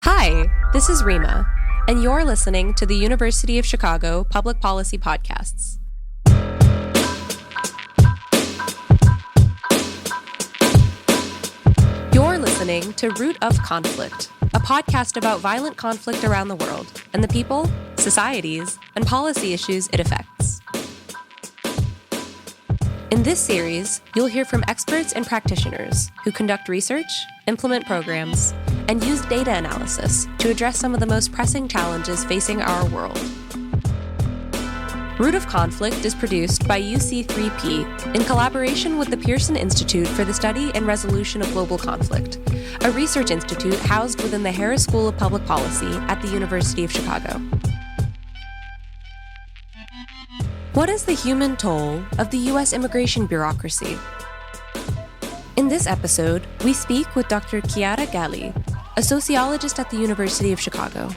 Hi, this is Rima, and you're listening to the University of Chicago Public Policy Podcasts. You're listening to Root of Conflict, a podcast about violent conflict around the world and the people, societies, and policy issues it affects. In this series, you'll hear from experts and practitioners who conduct research, implement programs, and use data analysis to address some of the most pressing challenges facing our world. Root of Conflict is produced by UC3P in collaboration with the Pearson Institute for the Study and Resolution of Global Conflict, a research institute housed within the Harris School of Public Policy at the University of Chicago. What is the human toll of the U.S. immigration bureaucracy? In this episode, we speak with Dr. Chiara Galli, a sociologist at the University of Chicago.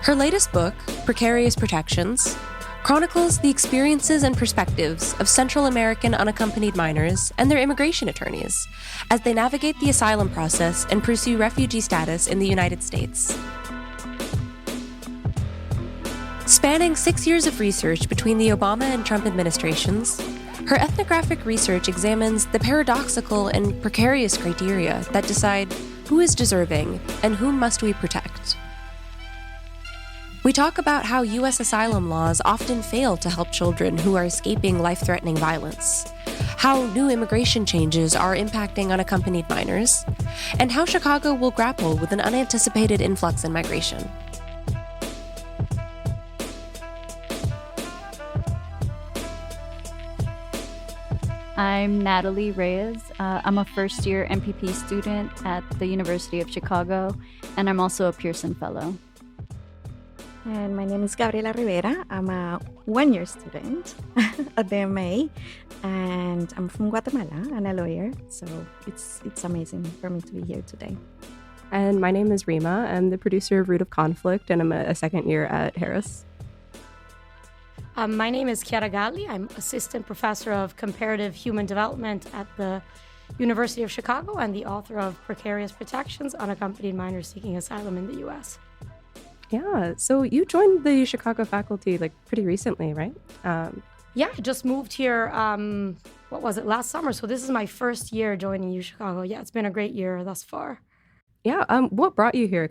Her latest book, Precarious Protections, chronicles the experiences and perspectives of Central American unaccompanied minors and their immigration attorneys as they navigate the asylum process and pursue refugee status in the United States. Spanning 6 years of research between the Obama and Trump administrations, her ethnographic research examines the paradoxical and precarious criteria that decide who is deserving and whom must we protect. We talk about how U.S. asylum laws often fail to help children who are escaping life-threatening violence, how new immigration changes are impacting unaccompanied minors, and how Chicago will grapple with an unanticipated influx in migration. I'm Natalie Reyes. I'm a first-year MPP student at the University of Chicago, and I'm also a Pearson Fellow. And my name is Gabriela Rivera. I'm a one-year student at the MA, and I'm from Guatemala and a lawyer, so it's amazing for me to be here today. And my name is Rima. I'm the producer of Root of Conflict, and I'm a second year at Harris. My name is Chiara Galli. I'm assistant professor of comparative human development at the University of Chicago and the author of Precarious Protections, Unaccompanied Minors Seeking Asylum in the U.S. Yeah, so you joined the Chicago faculty pretty recently, right? Yeah, I just moved here, last summer. So this is my first year joining U Chicago. Yeah, it's been a great year thus far. Yeah, what brought you here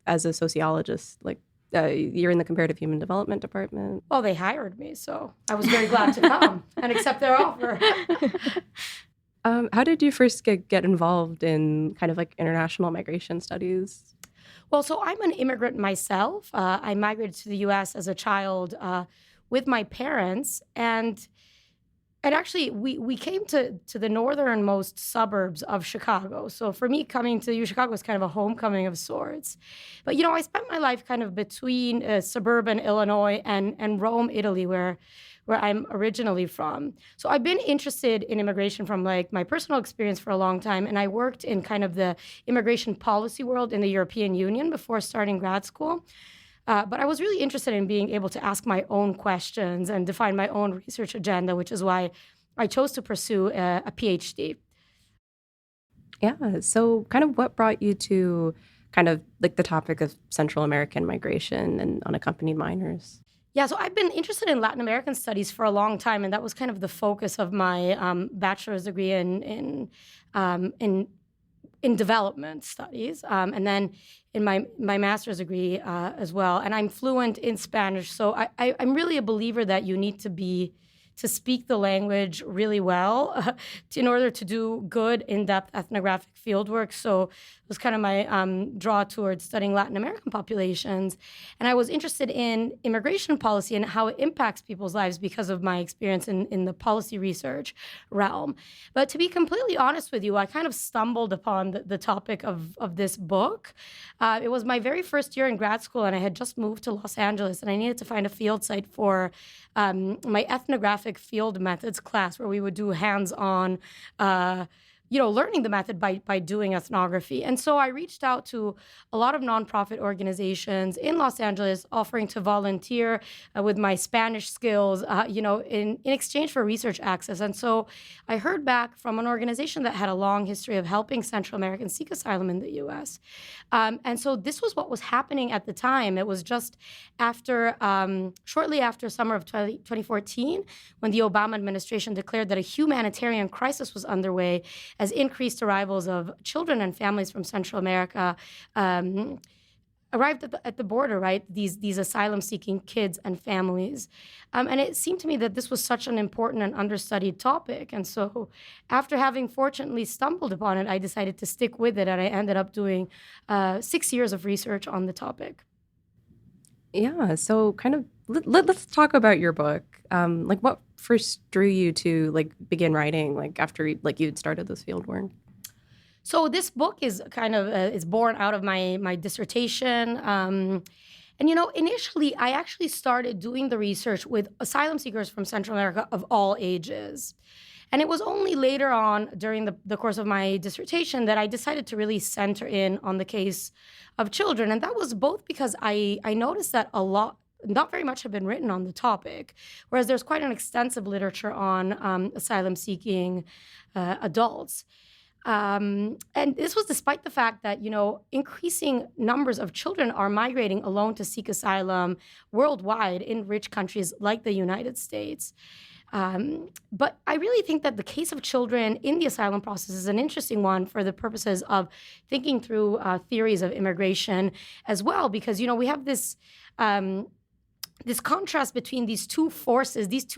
as a sociologist? You're in the comparative human development department. Well, they hired me, so I was very glad to come and accept their offer. How did you first get involved in international migration studies? Well, so I'm an immigrant myself. I migrated to the U.S. as a child with my parents, and actually, we came to the northernmost suburbs of Chicago. So for me, coming to U Chicago was kind of a homecoming of sorts. But, I spent my life kind of between suburban Illinois and Rome, Italy, where I'm originally from. So I've been interested in immigration from my personal experience for a long time. And I worked in kind of the immigration policy world in the European Union before starting grad school. But I was really interested in being able to ask my own questions and define my own research agenda, which is why I chose to pursue a PhD. Yeah, so what brought you to the topic of Central American migration and unaccompanied minors? Yeah, so I've been interested in Latin American studies for a long time, and that was kind of the focus of my bachelor's degree in development studies, and then in my master's degree as well. And I'm fluent in Spanish, so I'm really a believer that you need to speak the language really well in order to do good, in-depth ethnographic fieldwork. So it was kind of my draw towards studying Latin American populations. And I was interested in immigration policy and how it impacts people's lives because of my experience in the policy research realm. But to be completely honest with you, I kind of stumbled upon the topic of this book. It was my very first year in grad school, and I had just moved to Los Angeles, and I needed to find a field site for my ethnographic field methods class, where we would do hands-on learning the method by doing ethnography. And so I reached out to a lot of nonprofit organizations in Los Angeles, offering to volunteer with my Spanish skills, in exchange for research access. And so I heard back from an organization that had a long history of helping Central Americans seek asylum in the U.S. And so this was what was happening at the time. It was just shortly after summer of 2014, when the Obama administration declared that a humanitarian crisis was underway as increased arrivals of children and families from Central America arrived at the border, right? These asylum-seeking kids and families. And it seemed to me that this was such an important and understudied topic. And so after having fortunately stumbled upon it, I decided to stick with it, and I ended up doing 6 years of research on the topic. Yeah, so kind of let's talk about your book. What first drew you to begin writing after you'd started this field work? So this book is kind of is born out of my dissertation. And initially I actually started doing the research with asylum seekers from Central America of all ages. And it was only later on during the course of my dissertation that I decided to really center in on the case of children. And that was both because I noticed that not very much had been written on the topic, whereas there's quite an extensive literature on asylum-seeking adults. And this was despite the fact that, increasing numbers of children are migrating alone to seek asylum worldwide in rich countries like the United States. But I really think that the case of children in the asylum process is an interesting one for the purposes of thinking through theories of immigration as well, because, we have this contrast between these two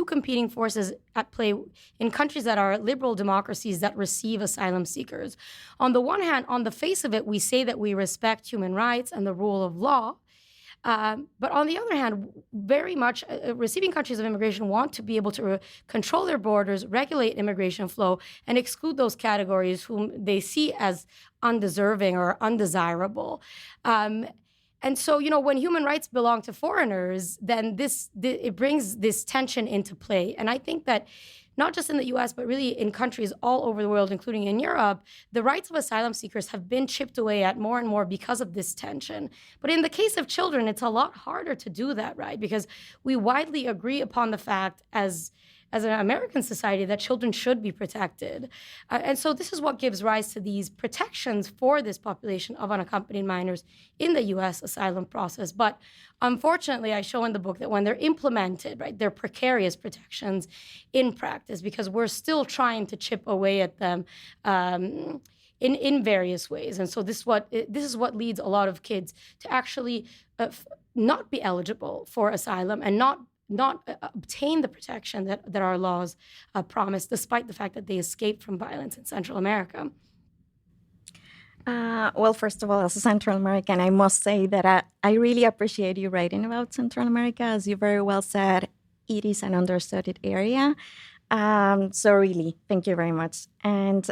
competing forces at play in countries that are liberal democracies that receive asylum seekers. On the one hand, on the face of it, we say that we respect human rights and the rule of law. But on the other hand, very much receiving countries of immigration want to be able to control their borders, regulate immigration flow, and exclude those categories whom they see as undeserving or undesirable. And so, when human rights belong to foreigners, then it brings this tension into play. And I think that not just in the US, but really in countries all over the world, including in Europe, the rights of asylum seekers have been chipped away at more and more because of this tension. But in the case of children, it's a lot harder to do that, right? Because we widely agree upon the fact as an American society that children should be protected. And so this is what gives rise to these protections for this population of unaccompanied minors in the U.S. asylum process. But unfortunately, I show in the book that when they're implemented, right, they're precarious protections in practice, because we're still trying to chip away at them in various ways. And so this is what leads a lot of kids to actually not be eligible for asylum and not obtain the protection that our laws promise, despite the fact that they escaped from violence in Central America. Well, first of all, as a Central American, I must say that I really appreciate you writing about Central America. As you very well said, it is an understudied area. So really, thank you very much. And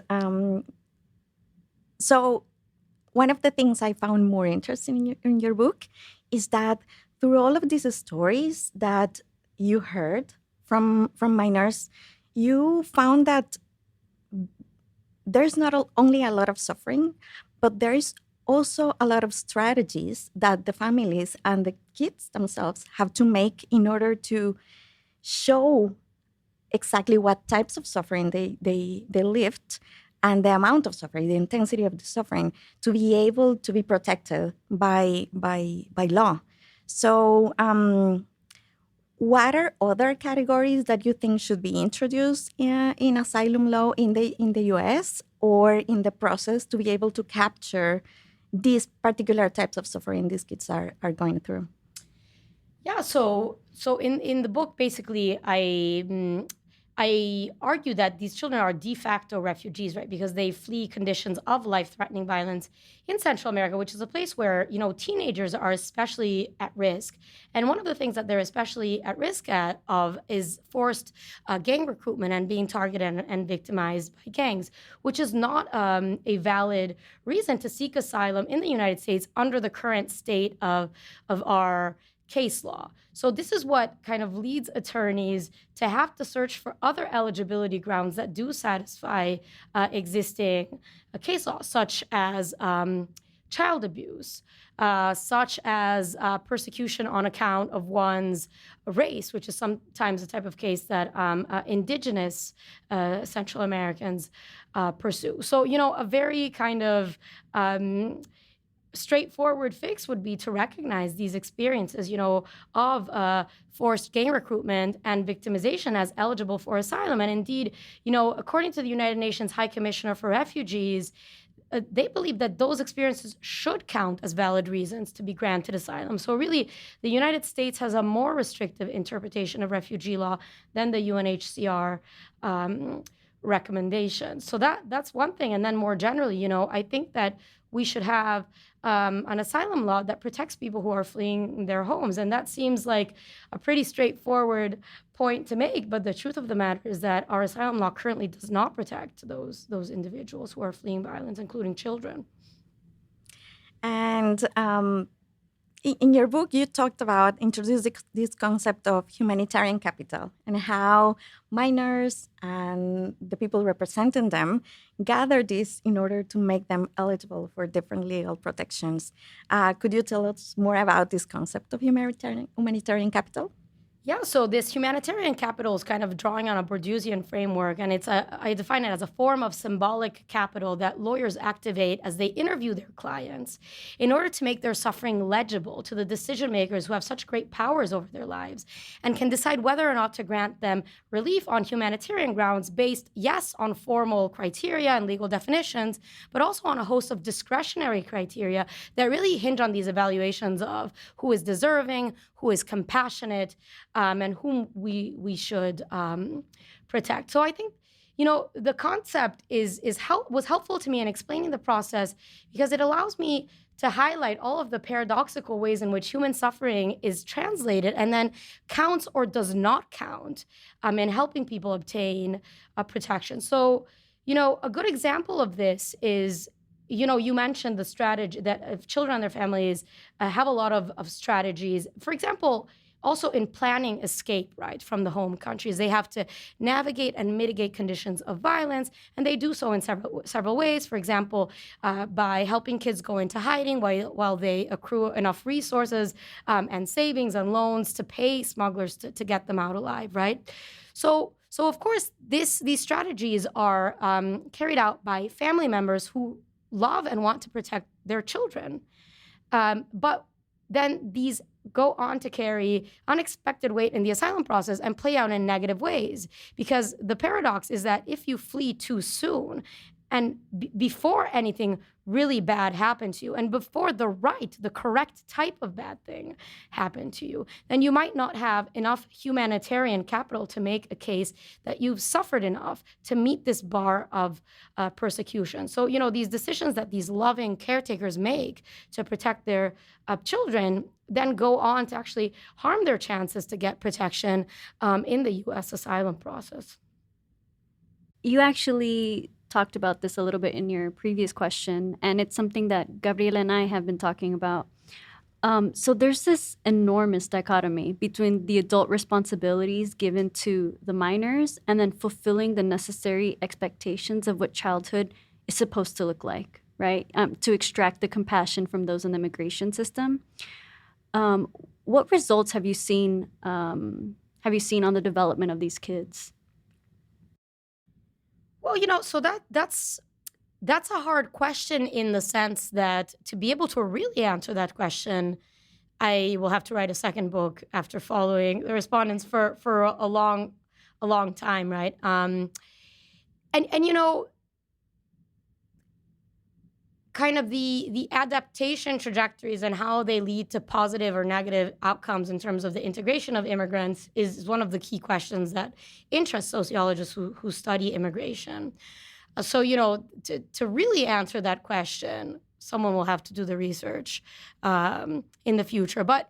so one of the things I found more interesting in your book is that through all of these stories that you heard from minors, you found that there's not only a lot of suffering, but there is also a lot of strategies that the families and the kids themselves have to make in order to show exactly what types of suffering they lived and the amount of suffering, the intensity of the suffering, to be able to be protected by law. So what are other categories that you think should be introduced in asylum law in the U.S. or in the process to be able to capture these particular types of suffering these kids are going through? Yeah, so in the book, basically, I argue that these children are de facto refugees, right? Because they flee conditions of life-threatening violence in Central America, which is a place where, teenagers are especially at risk. And one of the things that they're especially at risk of is forced gang recruitment and being targeted and victimized by gangs, which is not a valid reason to seek asylum in the United States under the current state of our case law. So this is what kind of leads attorneys to have to search for other eligibility grounds that do satisfy existing case law, such as child abuse, such as persecution on account of one's race, which is sometimes a type of case that indigenous Central Americans pursue. So, a very kind of straightforward fix would be to recognize these experiences, of forced gang recruitment and victimization as eligible for asylum. And indeed, according to the United Nations High Commissioner for Refugees, they believe that those experiences should count as valid reasons to be granted asylum. So really, the United States has a more restrictive interpretation of refugee law than the UNHCR recommendations. So that's one thing. And then more generally, I think that we should have an asylum law that protects people who are fleeing their homes. And that seems like a pretty straightforward point to make. But the truth of the matter is that our asylum law currently does not protect those individuals who are fleeing violence, including children. And in your book, you talked about introducing this concept of humanitarian capital and how minors and the people representing them gather this in order to make them eligible for different legal protections. Could you tell us more about this concept of humanitarian capital? Yeah, so this humanitarian capital is kind of drawing on a Bourdieusian framework, and I define it as a form of symbolic capital that lawyers activate as they interview their clients in order to make their suffering legible to the decision makers who have such great powers over their lives and can decide whether or not to grant them relief on humanitarian grounds based, yes, on formal criteria and legal definitions, but also on a host of discretionary criteria that really hinge on these evaluations of who is deserving, who is compassionate, and whom we should protect. So I think, the concept was helpful to me in explaining the process because it allows me to highlight all of the paradoxical ways in which human suffering is translated and then counts or does not count in helping people obtain protection. So, a good example of this is, you mentioned the strategy that children and their families have a lot of strategies. For example, also in planning escape, right, from the home countries. They have to navigate and mitigate conditions of violence, and they do so in several ways. For example, by helping kids go into hiding while they accrue enough resources and savings and loans to pay smugglers to get them out alive, right? So of course, these strategies are carried out by family members who love and want to protect their children. But then these go on to carry unexpected weight in the asylum process and play out in negative ways. Because the paradox is that if you flee too soon and before anything really bad happened to you and before the correct type of bad thing happened to you, then you might not have enough humanitarian capital to make a case that you've suffered enough to meet this bar of persecution. So, these decisions that these loving caretakers make to protect their children then go on to actually harm their chances to get protection in the U.S. asylum process. You actually talked about this a little bit in your previous question, and it's something that Gabriela and I have been talking about. So there's this enormous dichotomy between the adult responsibilities given to the minors and then fulfilling the necessary expectations of what childhood is supposed to look like, right? To extract the compassion from those in the immigration system. What results have you seen on the development of these kids? Well, so that's a hard question in the sense that to be able to really answer that question, I will have to write a second book after following the respondents for a long time, right? Kind of the adaptation trajectories and how they lead to positive or negative outcomes in terms of the integration of immigrants is one of the key questions that interest sociologists who study immigration. So, to really answer that question, someone will have to do the research in the future. But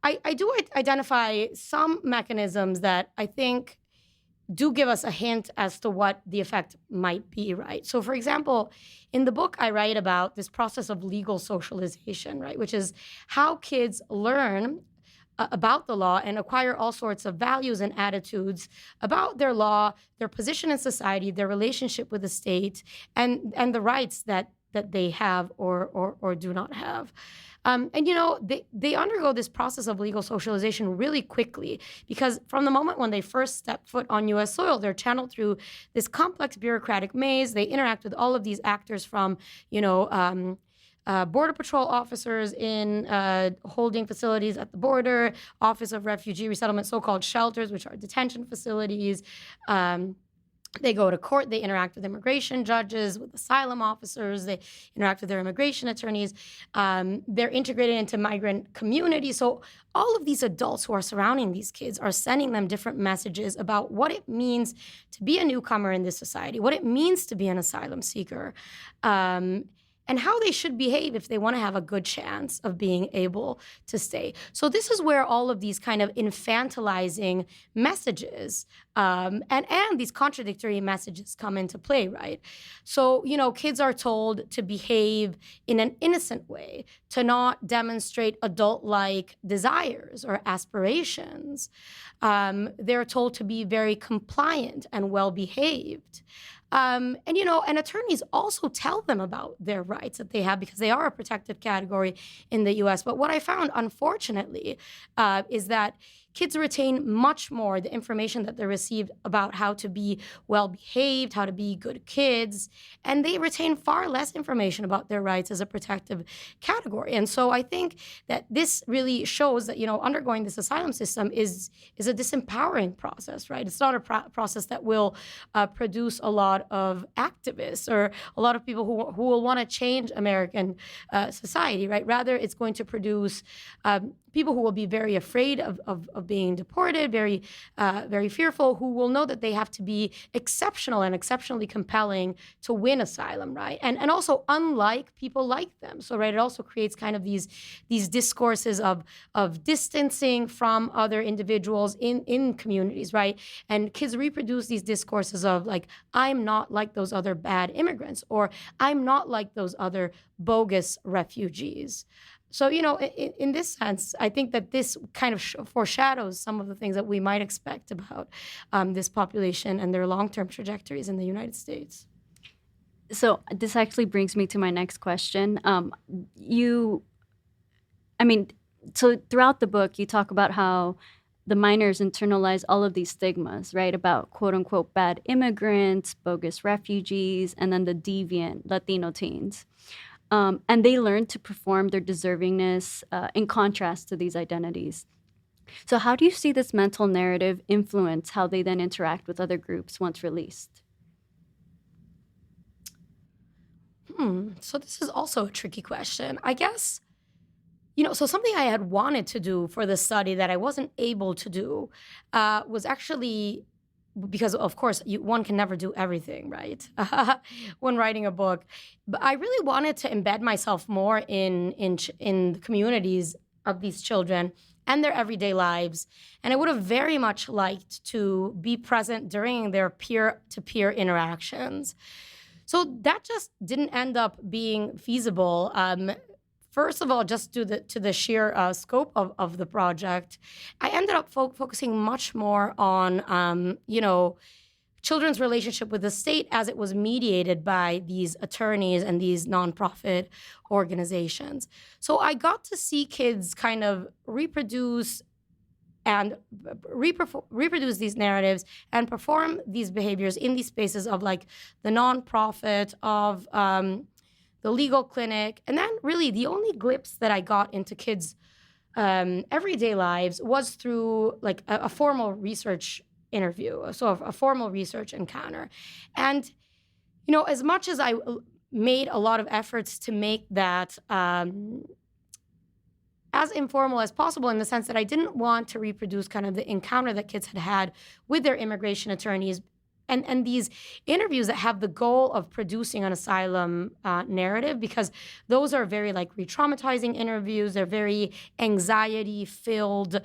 I do identify some mechanisms that I think do give us a hint as to what the effect might be, right? So, for example, in the book, I write about this process of legal socialization, right, which is how kids learn about the law and acquire all sorts of values and attitudes about their law, their position in society, their relationship with the state, and the rights that they have or do not have. And, they undergo this process of legal socialization really quickly, because from the moment when they first step foot on U.S. soil, they're channeled through this complex bureaucratic maze. They interact with all of these actors from, Border Patrol officers in holding facilities at the border, Office of Refugee Resettlement, so-called shelters, which are detention facilities. They go to court, they interact with immigration judges, with asylum officers, they interact with their immigration attorneys. They're integrated into migrant communities. So all of these adults who are surrounding these kids are sending them different messages about what it means to be a newcomer in this society, what it means to be an asylum seeker, and how they should behave if they want to have a good chance of being able to stay. So this is where all of these kind of infantilizing messages and these contradictory messages come into play, right? So, kids are told to behave in an innocent way, to not demonstrate adult-like desires or aspirations. They're told to be very compliant and well-behaved. And attorneys also tell them about their rights that they have because they are a protected category in the U.S. But what I found, unfortunately, is that kids retain much more the information that they received about how to be well-behaved, how to be good kids, and they retain far less information about their rights as a protective category. And so I think that this really shows that, undergoing this asylum system is a disempowering process, right? It's not a process that will produce a lot of activists or a lot of people who will want to change American society, right? Rather, it's going to produce people who will be very afraid of being deported, very fearful, who will know that they have to be exceptional and exceptionally compelling to win asylum, right? And also unlike people like them. So, right, it also creates kind of these discourses of distancing from other individuals in communities, right? And kids reproduce these discourses of like, I'm not like those other bad immigrants, or I'm not like those other bogus refugees. So, in this sense, I think that this kind of foreshadows some of the things that we might expect about this population and their long-term trajectories in the United States. So this actually brings me to my next question. So throughout the book, you talk about how the minors internalize all of these stigmas, right, about quote-unquote bad immigrants, bogus refugees, and then the deviant Latino teens. And they learn to perform their deservingness in contrast to these identities. So how do you see this mental narrative influence how they then interact with other groups once released? So this is also a tricky question. I guess, so something I had wanted to do for the study that I wasn't able to do was actually, because of course one can never do everything, right? When writing a book. But I really wanted to embed myself more in the communities of these children and their everyday lives. And I would have very much liked to be present during their peer-to-peer interactions. So that just didn't end up being feasible. First of all, just to the sheer scope of the project, I ended up focusing much more on, children's relationship with the state as it was mediated by these attorneys and these nonprofit organizations. So I got to see kids kind of reproduce these narratives and perform these behaviors in these spaces of like the nonprofit, of the legal clinic. And then really the only glimpse that I got into kids' everyday lives was through like a formal research interview, so a formal research encounter. And, as much as I made a lot of efforts to make that as informal as possible, in the sense that I didn't want to reproduce kind of the encounter that kids had had with their immigration attorneys, and these interviews that have the goal of producing an asylum narrative, because those are very like re-traumatizing interviews. They're very anxiety-filled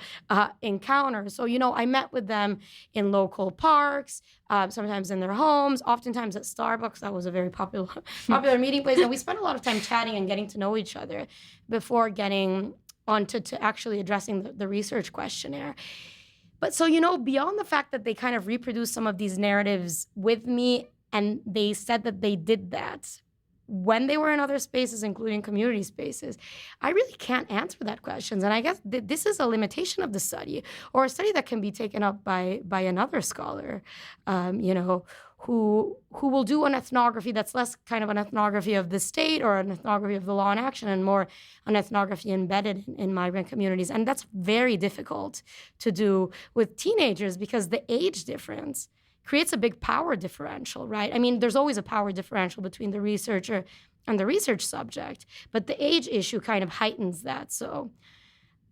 encounters. So, I met with them in local parks, sometimes in their homes, oftentimes at Starbucks. That was a very popular meeting place. And we spent a lot of time chatting and getting to know each other before getting to actually addressing the research questionnaire. But so, beyond the fact that they kind of reproduced some of these narratives with me, and they said that they did that when they were in other spaces, including community spaces, I really can't answer that question. And I guess this is a limitation of the study, or a study that can be taken up by another scholar, who will do an ethnography that's less kind of an ethnography of the state or an ethnography of the law in action, and more an ethnography embedded in migrant communities. And that's very difficult to do with teenagers, because the age difference creates a big power differential, right? I mean, there's always a power differential between the researcher and the research subject, but the age issue kind of heightens that. So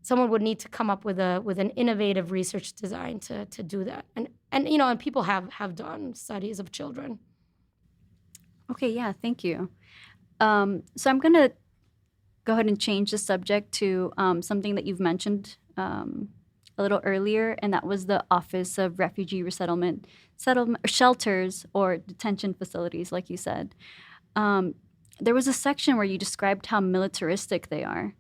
someone would need to come up with an innovative research design to do that. And people have done studies of children. Okay, yeah, thank you. So I'm going to go ahead and change the subject to something that you've mentioned a little earlier, and that was the Office of Refugee Resettlement, shelters or detention facilities, like you said. There was a section where you described how militaristic they are.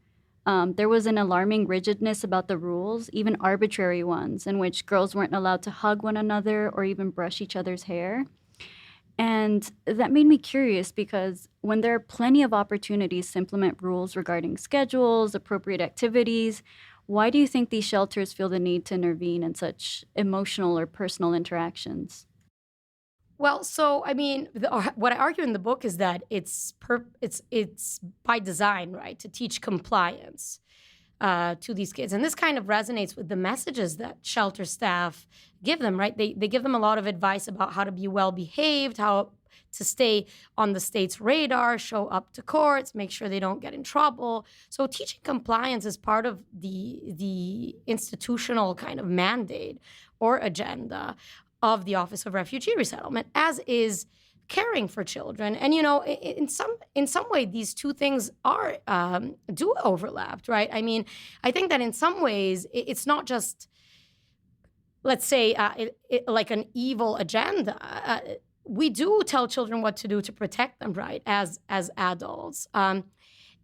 There was an alarming rigidness about the rules, even arbitrary ones, in which girls weren't allowed to hug one another or even brush each other's hair. And that made me curious, because when there are plenty of opportunities to implement rules regarding schedules, appropriate activities, why do you think these shelters feel the need to intervene in such emotional or personal interactions? Well, so I mean, what I argue in the book is that it's by design, right, to teach compliance to these kids, and this kind of resonates with the messages that shelter staff give them, right? They give them a lot of advice about how to be well behaved, how to stay on the state's radar, show up to courts, make sure they don't get in trouble. So teaching compliance is part of the institutional kind of mandate or agenda of the Office of Refugee Resettlement, as is caring for children. And in some way, these two things are do overlap, right? I mean, I think that in some ways it's not just, let's say, like an evil agenda. We do tell children what to do to protect them, right, as adults. And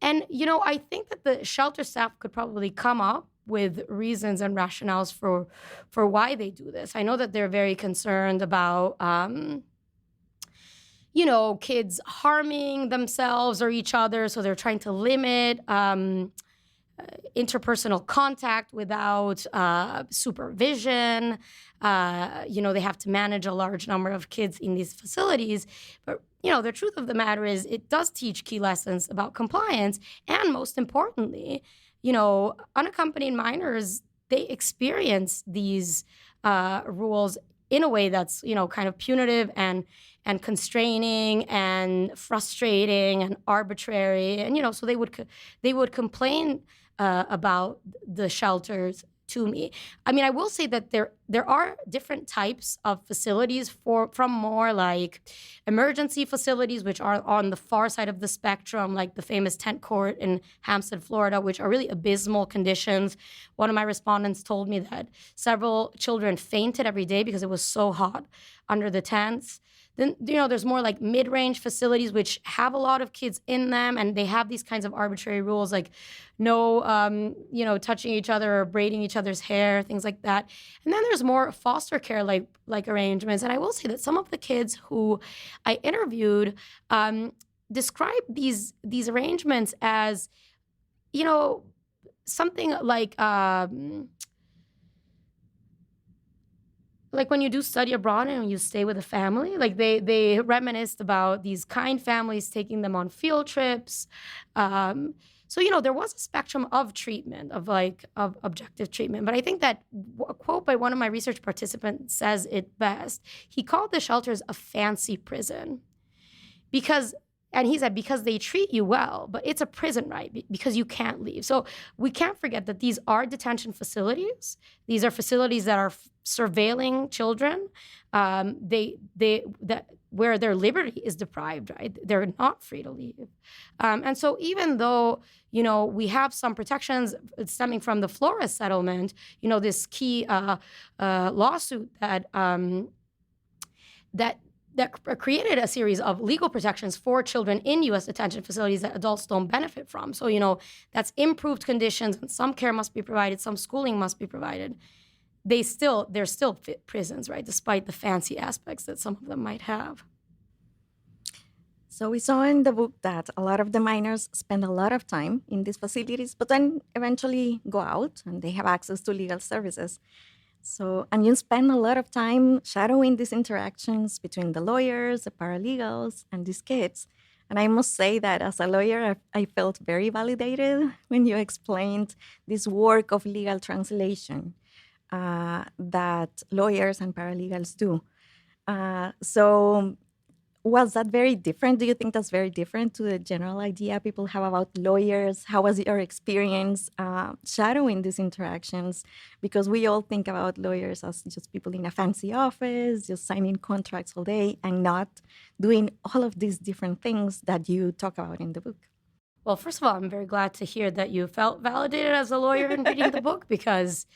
I think that the shelter staff could probably come up with reasons and rationales for why they do this. I know that they're very concerned about kids harming themselves or each other, so they're trying to limit interpersonal contact without supervision. They have to manage a large number of kids in these facilities. But, the truth of the matter is it does teach key lessons about compliance. And most importantly, unaccompanied minors, they experience these rules in a way that's, kind of punitive and constraining and frustrating and arbitrary. And, so they would complain about the shelters to me. I mean, I will say that there are different types of facilities from more like emergency facilities, which are on the far side of the spectrum, like the famous tent court in Hampstead, Florida, which are really abysmal conditions. One of my respondents told me that several children fainted every day because it was so hot under the tents. Then, there's more like mid-range facilities which have a lot of kids in them, and they have these kinds of arbitrary rules like no, touching each other or braiding each other's hair, things like that. And then there's more foster care like arrangements. And I will say that some of the kids who I interviewed describe these arrangements as, something like when you do study abroad and you stay with a family, like they reminisced about these kind families taking them on field trips. So, there was a spectrum of treatment, of objective treatment. But I think that a quote by one of my research participants says it best. He called the shelters a fancy prison and he said, because they treat you well, but it's a prison, right? Because you can't leave. So we can't forget that these are detention facilities. These are facilities that are surveilling children. Where their liberty is deprived, right? They're not free to leave. And so even though, we have some protections stemming from the Flores settlement, this key lawsuit that created a series of legal protections for children in U.S. detention facilities that adults don't benefit from. So, that's improved conditions, and some care must be provided, some schooling must be provided. They're still fit prisons, right, despite the fancy aspects that some of them might have. So we saw in the book that a lot of the minors spend a lot of time in these facilities, but then eventually go out and they have access to legal services. So, and you spend a lot of time shadowing these interactions between the lawyers, the paralegals, and these kids. And I must say that as a lawyer, I felt very validated when you explained this work of legal translation that lawyers and paralegals do. So was that very different? Do you think that's very different to the general idea people have about lawyers? How was your experience shadowing these interactions? Because we all think about lawyers as just people in a fancy office, just signing contracts all day and not doing all of these different things that you talk about in the book. Well, first of all, I'm very glad to hear that you felt validated as a lawyer in reading the book, because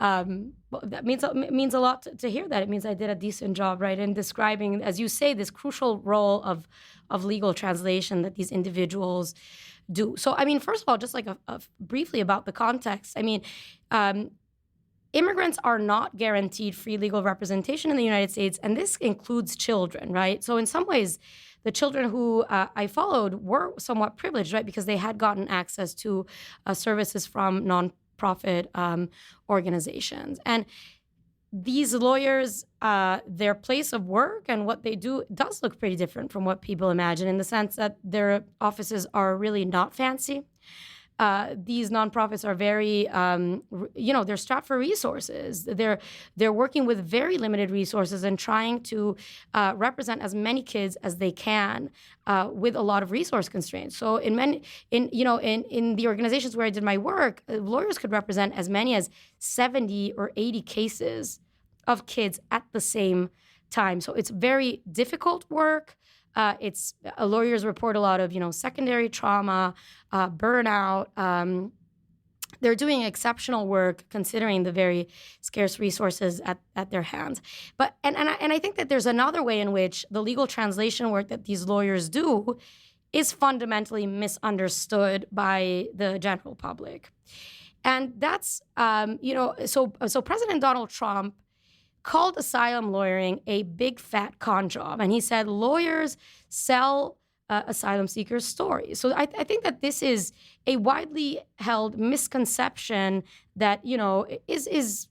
that means a lot to hear that. It means I did a decent job, right, in describing, as you say, this crucial role of legal translation that these individuals do. So, I mean, first of all, just like briefly about the context, I mean, immigrants are not guaranteed free legal representation in the United States, and this includes children, right? So in some ways, the children who I followed were somewhat privileged, right, because they had gotten access to services from non-profit organizations. And these lawyers, their place of work and what they do does look pretty different from what people imagine, in the sense that their offices are really not fancy. These nonprofits are very, they're strapped for resources. They're working with very limited resources and trying to represent as many kids as they can with a lot of resource constraints. So in the organizations where I did my work, lawyers could represent as many as 70 or 80 cases of kids at the same time. So it's very difficult work. Lawyers report a lot of, secondary trauma, burnout. They're doing exceptional work considering the very scarce resources at their hands. But and I think that there's another way in which the legal translation work that these lawyers do is fundamentally misunderstood by the general public. And that's, so President Donald Trump called asylum lawyering a big fat con job. And he said lawyers sell asylum seekers stories. So I think that this is a widely held misconception that, is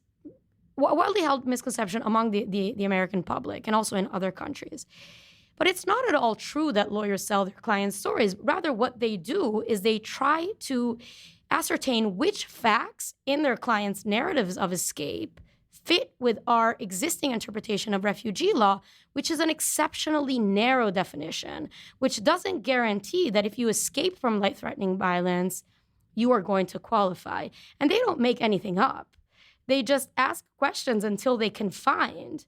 widely held misconception among the American public and also in other countries. But it's not at all true that lawyers sell their clients' stories. Rather, what they do is they try to ascertain which facts in their clients' narratives of escape fit with our existing interpretation of refugee law, which is an exceptionally narrow definition, which doesn't guarantee that if you escape from life-threatening violence, you are going to qualify. And they don't make anything up. They just ask questions until they can find,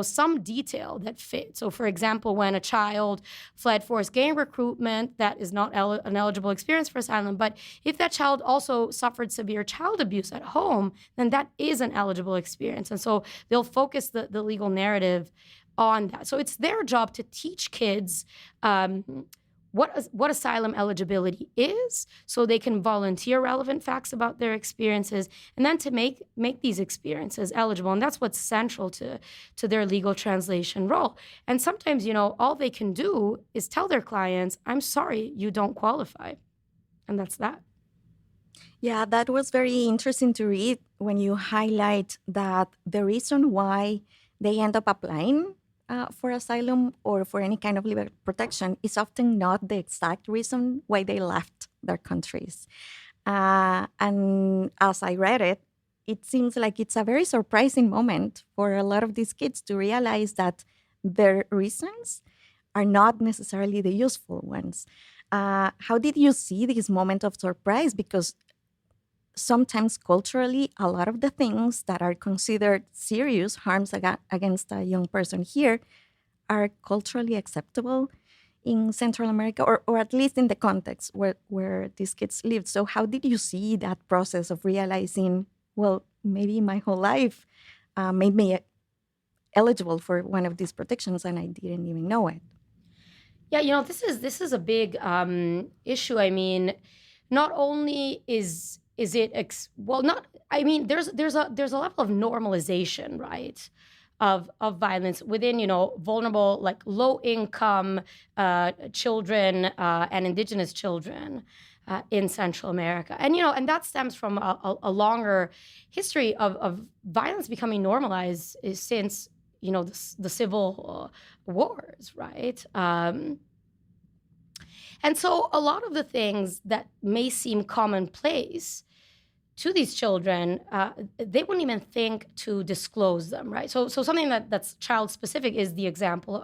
some detail that fits. So, for example, when a child fled forced gang recruitment, that is not an eligible experience for asylum. But if that child also suffered severe child abuse at home, then that is an eligible experience. And so they'll focus the legal narrative on that. So it's their job to teach kids what asylum eligibility is, so they can volunteer relevant facts about their experiences, and then to make these experiences eligible. And that's what's central to their legal translation role. And sometimes, all they can do is tell their clients, I'm sorry, you don't qualify. And that's that. Yeah, that was very interesting to read when you highlight that the reason why they end up applying for asylum or for any kind of legal protection is often not the exact reason why they left their countries. And as I read it, it seems like it's a very surprising moment for a lot of these kids to realize that their reasons are not necessarily the useful ones. How did you see this moment of surprise? Because sometimes culturally, a lot of the things that are considered serious harms against a young person here are culturally acceptable in Central America, or at least in the context where these kids lived. So how did you see that process of realizing, well, maybe my whole life made me eligible for one of these protections and I didn't even know it. Yeah, this is a big issue. I mean, not only is it not. I mean, there's a level of normalization, right, of violence within vulnerable, like low income children and indigenous children in Central America, and that stems from a longer history of violence becoming normalized since the civil wars, right? And so a lot of the things that may seem commonplace to these children, they wouldn't even think to disclose them, right? So something that's child specific is the example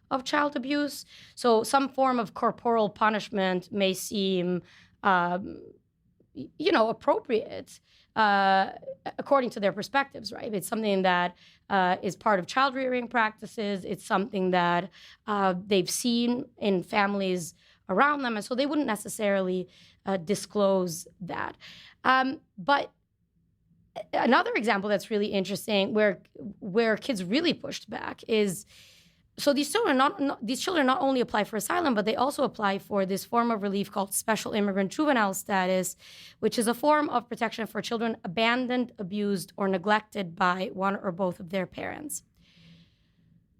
of child abuse. So some form of corporal punishment may seem, appropriate according to their perspectives, right? It's something that is part of child rearing practices. It's something that they've seen in families around them, and so they wouldn't necessarily disclose that. But another example that's really interesting, where kids really pushed back, is so these children not only apply for asylum, but they also apply for this form of relief called special immigrant juvenile status, which is a form of protection for children abandoned, abused, or neglected by one or both of their parents.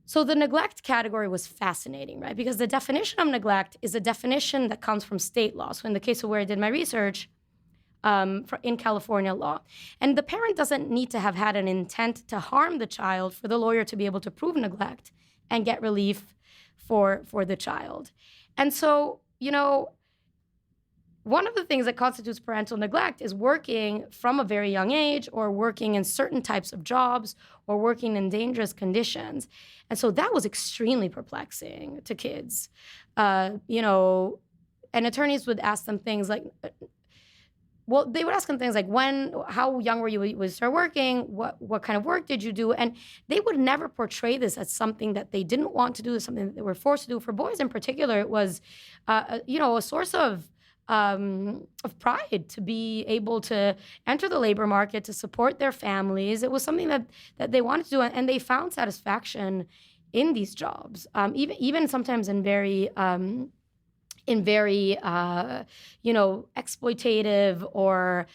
So the neglect category was fascinating, right? Because the definition of neglect is a definition that comes from state law. So in the case of where I did my research, in California law. And the parent doesn't need to have had an intent to harm the child for the lawyer to be able to prove neglect and get relief for the child. And so, one of the things that constitutes parental neglect is working from a very young age, or working in certain types of jobs, or working in dangerous conditions. And so that was extremely perplexing to kids. And attorneys would ask them things like, they would ask them things like, how young were you when you started working? What kind of work did you do? And they would never portray this as something that they didn't want to do, something that they were forced to do. For boys in particular, it was, a source of pride to be able to enter the labor market, to support their families. It was something that they wanted to do, and they found satisfaction in these jobs, even sometimes in very exploitative or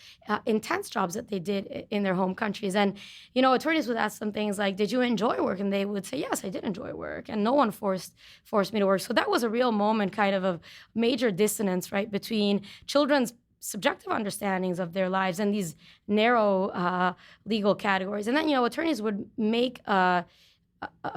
intense jobs that they did in their home countries. And, attorneys would ask them things like, did you enjoy work? And they would say, yes, I did enjoy work. And no one forced me to work. So that was a real moment kind of major dissonance, right, between children's subjective understandings of their lives and these narrow legal categories. And then, attorneys would make a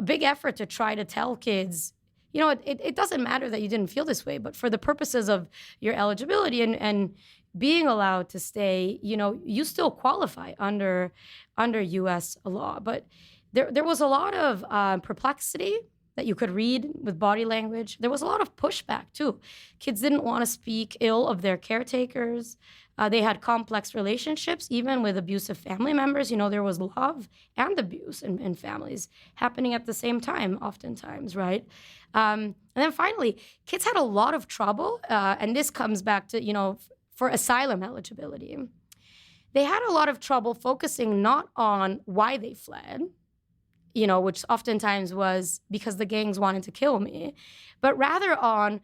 big effort to try to tell kids, it doesn't matter that you didn't feel this way, but for the purposes of your eligibility and being allowed to stay, you still qualify under U.S. law. But there was a lot of perplexity that you could read with body language. There was a lot of pushback, too. Kids didn't want to speak ill of their caretakers. They had complex relationships, even with abusive family members. There was love and abuse in families happening at the same time, oftentimes, right? And then finally, kids had a lot of trouble, and this comes back to, for asylum eligibility. They had a lot of trouble focusing not on why they fled, which oftentimes was because the gangs wanted to kill me, but rather on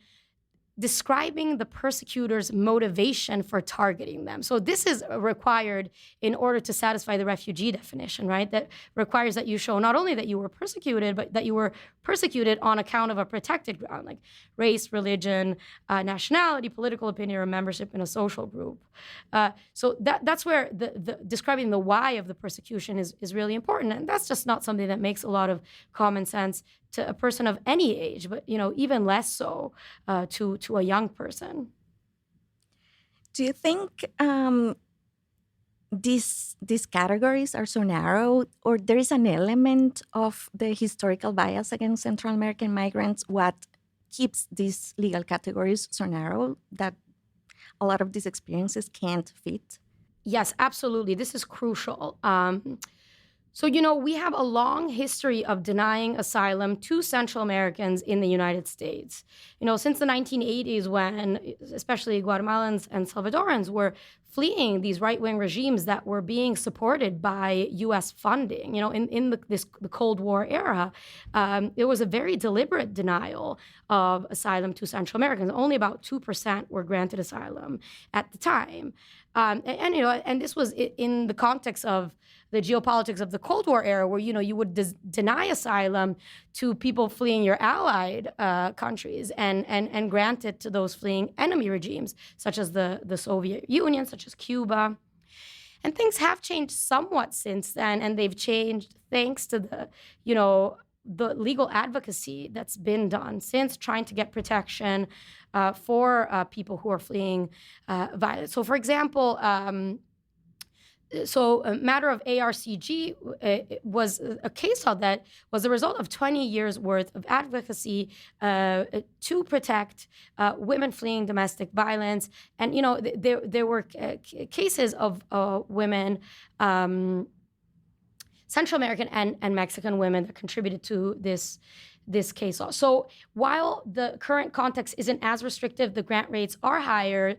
describing the persecutor's motivation for targeting them. So this is required in order to satisfy the refugee definition, right? That requires that you show not only that you were persecuted, but that you were persecuted on account of a protected ground, like race, religion, nationality, political opinion, or membership in a social group. So that's where the describing the why of the persecution is really important. And that's just not something that makes a lot of common sense to a person of any age, but even less so to a young person. Do you think these categories are so narrow, or there is an element of the historical bias against Central American migrants? What keeps these legal categories so narrow that a lot of these experiences can't fit? Yes, absolutely. This is crucial. So, we have a long history of denying asylum to Central Americans in the United States. Since the 1980s, when especially Guatemalans and Salvadorans were fleeing these right-wing regimes that were being supported by U.S. funding. In the Cold War era, it was a very deliberate denial of asylum to Central Americans. Only about 2% were granted asylum at the time. And this was in the context of the geopolitics of the Cold War era, where you would deny asylum to people fleeing your allied countries and grant it to those fleeing enemy regimes, such as the Soviet Union, such as Cuba. And things have changed somewhat since then, and they've changed thanks to the legal advocacy that's been done since, trying to get protection for people who are fleeing violence. So, for example, a matter of ARCG was a case law that was the result of 20 years worth of advocacy to protect women fleeing domestic violence. And, there were cases of women, Central American and Mexican women, that contributed to this case law. So while the current context isn't as restrictive, the grant rates are higher.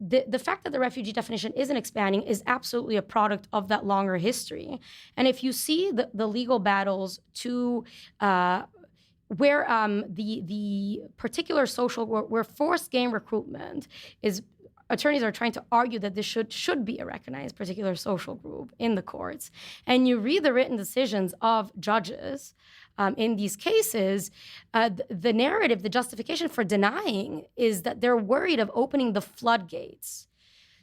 The fact that the refugee definition isn't expanding is absolutely a product of that longer history. And if you see the legal battles to where the particular where forced gang recruitment is, attorneys are trying to argue that this should be a recognized particular social group in the courts. And you read the written decisions of judges in these cases, the narrative, the justification for denying is that they're worried of opening the floodgates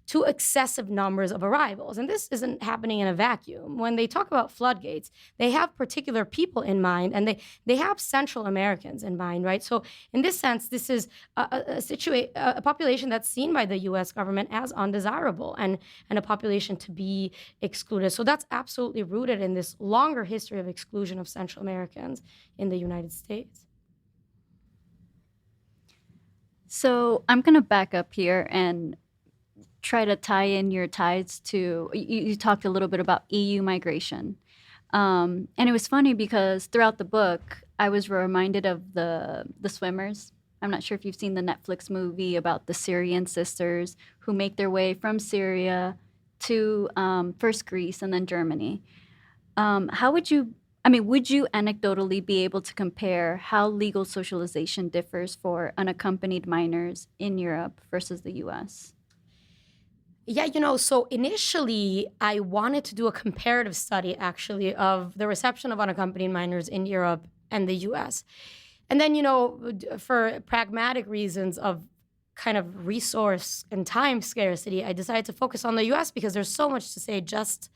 to excessive numbers of arrivals. And this isn't happening in a vacuum. When they talk about floodgates, they have particular people in mind, and they have Central Americans in mind, right? So in this sense, this is a population that's seen by the U.S. government as undesirable and a population to be excluded. So that's absolutely rooted in this longer history of exclusion of Central Americans in the United States. So I'm going to back up here and try to tie in your ties to, you talked a little bit about EU migration. And it was funny because throughout the book, I was reminded of the swimmers. I'm not sure if you've seen the Netflix movie about the Syrian sisters who make their way from Syria to first Greece and then Germany. Would you anecdotally be able to compare how legal socialization differs for unaccompanied minors in Europe versus the U.S.? Yeah, so initially I wanted to do a comparative study, actually, of the reception of unaccompanied minors in Europe and the US. And then, for pragmatic reasons of kind of resource and time scarcity, I decided to focus on the US because there's so much to say just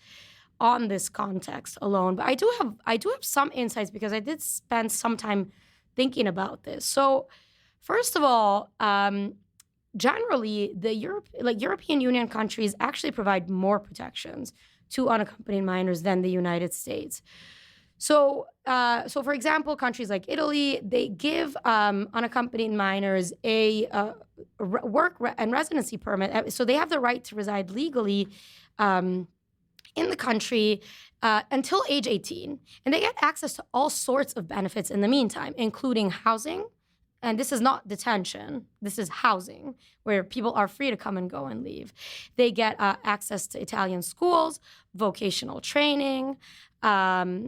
on this context alone. But I do have some insights because I did spend some time thinking about this. So first of all, generally, European Union countries actually provide more protections to unaccompanied minors than the United States. So for example, countries like Italy, they give unaccompanied minors a work and residency permit. So they have the right to reside legally in the country until age 18. And they get access to all sorts of benefits in the meantime, including housing. And this is not detention. This is housing, where people are free to come and go and leave. They get access to Italian schools, vocational training, access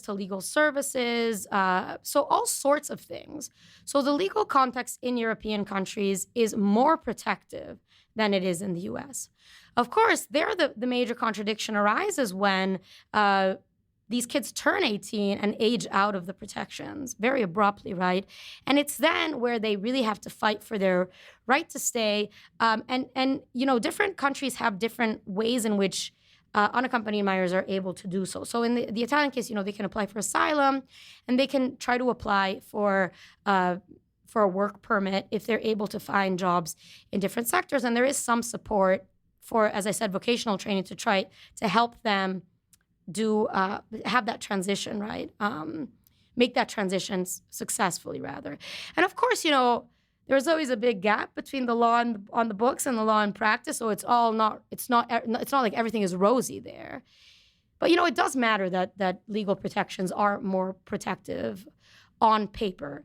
to legal services, so all sorts of things. So the legal context in European countries is more protective than it is in the U.S. Of course, there the major contradiction arises when these kids turn 18 and age out of the protections very abruptly, right? And it's then where they really have to fight for their right to stay. And different countries have different ways in which unaccompanied minors are able to do so. So in the Italian case, they can apply for asylum, and they can try to apply for a work permit if they're able to find jobs in different sectors. And there is some support for, as I said, vocational training to try to help them have that transition, right? Make that transition successfully, rather. And of course, there's always a big gap between the law on the books and the law in practice. So it's not like everything is rosy there. But, it does matter that legal protections are more protective on paper.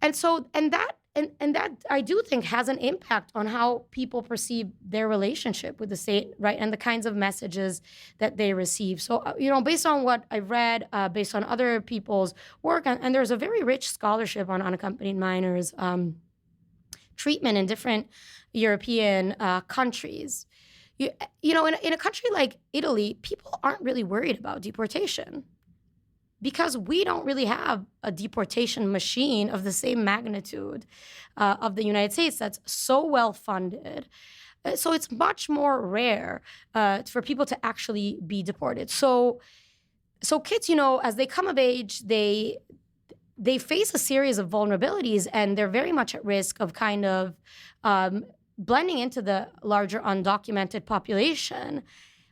And that I do think has an impact on how people perceive their relationship with the state, right? And the kinds of messages that they receive. So, based on what I've read, based on other people's work, and there's a very rich scholarship on unaccompanied minors treatment in different European countries. In a country like Italy, people aren't really worried about deportation because we don't really have a deportation machine of the same magnitude of the United States that's so well funded. So it's much more rare for people to actually be deported. So kids, as they come of age, they face a series of vulnerabilities, and they're very much at risk of kind of blending into the larger undocumented population,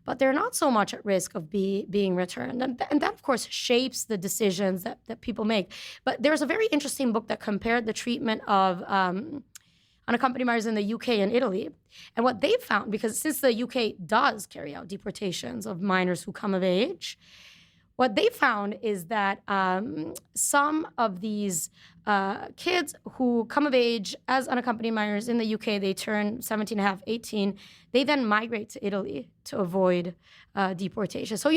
but they're not so much at risk of being returned. And that, of course, shapes the decisions that people make. But there's a very interesting book that compared the treatment of unaccompanied minors in the UK and Italy. And what they found, because since the UK does carry out deportations of minors who come of age, what they found is that some of these kids who come of age as unaccompanied minors in the UK, they turn 17 and a half, 18, they then migrate to Italy to avoid deportation. So,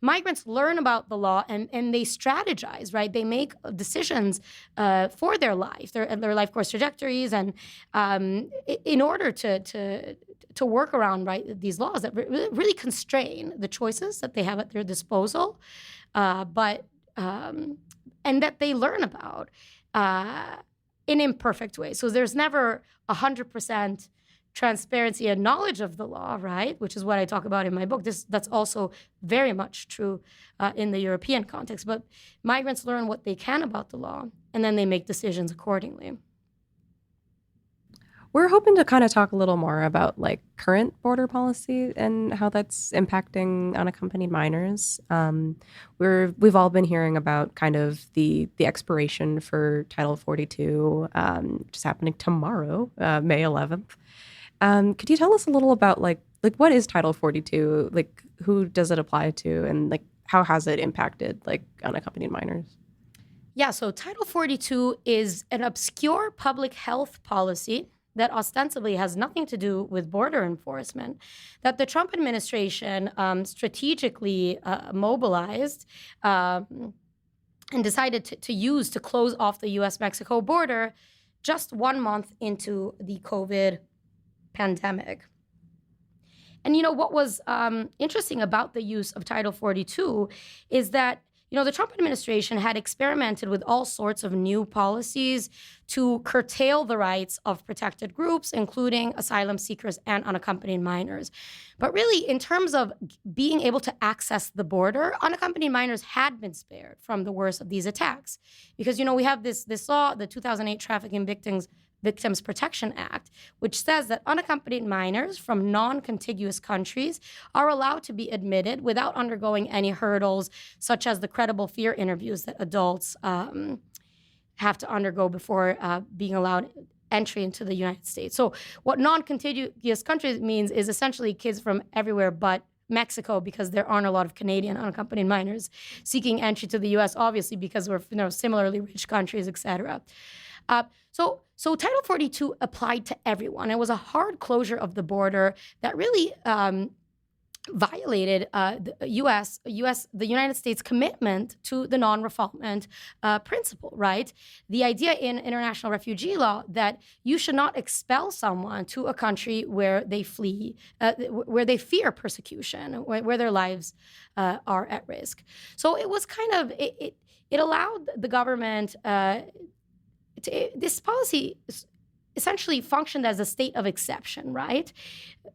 migrants learn about the law and they strategize, right? They make decisions for their life, their life course trajectories, and in order to work around, right, these laws that really constrain the choices that they have at their disposal, and that they learn about in imperfect ways. So there's never 100% transparency and knowledge of the law, right, which is what I talk about in my book. That's also very much true in the European context. But migrants learn what they can about the law, and then they make decisions accordingly. We're hoping to kind of talk a little more about current border policy and how that's impacting unaccompanied minors. We've all been hearing about kind of the expiration for Title 42, which is happening tomorrow, May 11th. Could you tell us a little about what is Title 42? Who does it apply to, and how has it impacted unaccompanied minors? Yeah, so Title 42 is an obscure public health policy that ostensibly has nothing to do with border enforcement, that the Trump administration strategically mobilized and decided to use to close off the U.S.-Mexico border just 1 month into the COVID pandemic. And what was interesting about the use of Title 42 is that the Trump administration had experimented with all sorts of new policies to curtail the rights of protected groups, including asylum seekers and unaccompanied minors. But really, in terms of being able to access the border, unaccompanied minors had been spared from the worst of these attacks. Because, we have this law, the 2008 Trafficking Victims Protection Act, which says that unaccompanied minors from non-contiguous countries are allowed to be admitted without undergoing any hurdles, such as the credible fear interviews that adults have to undergo before being allowed entry into the United States. So what non-contiguous countries means is essentially kids from everywhere but Mexico, because there aren't a lot of Canadian unaccompanied minors seeking entry to the U.S., obviously because we're similarly rich countries, et cetera. So Title 42 applied to everyone. It was a hard closure of the border that really violated the United States commitment to the non-refoulement principle, right? The idea in international refugee law that you should not expel someone to a country where they flee, where they fear persecution, where their lives are at risk. So it was kind of, it allowed the government, this policy essentially functioned as a state of exception, right?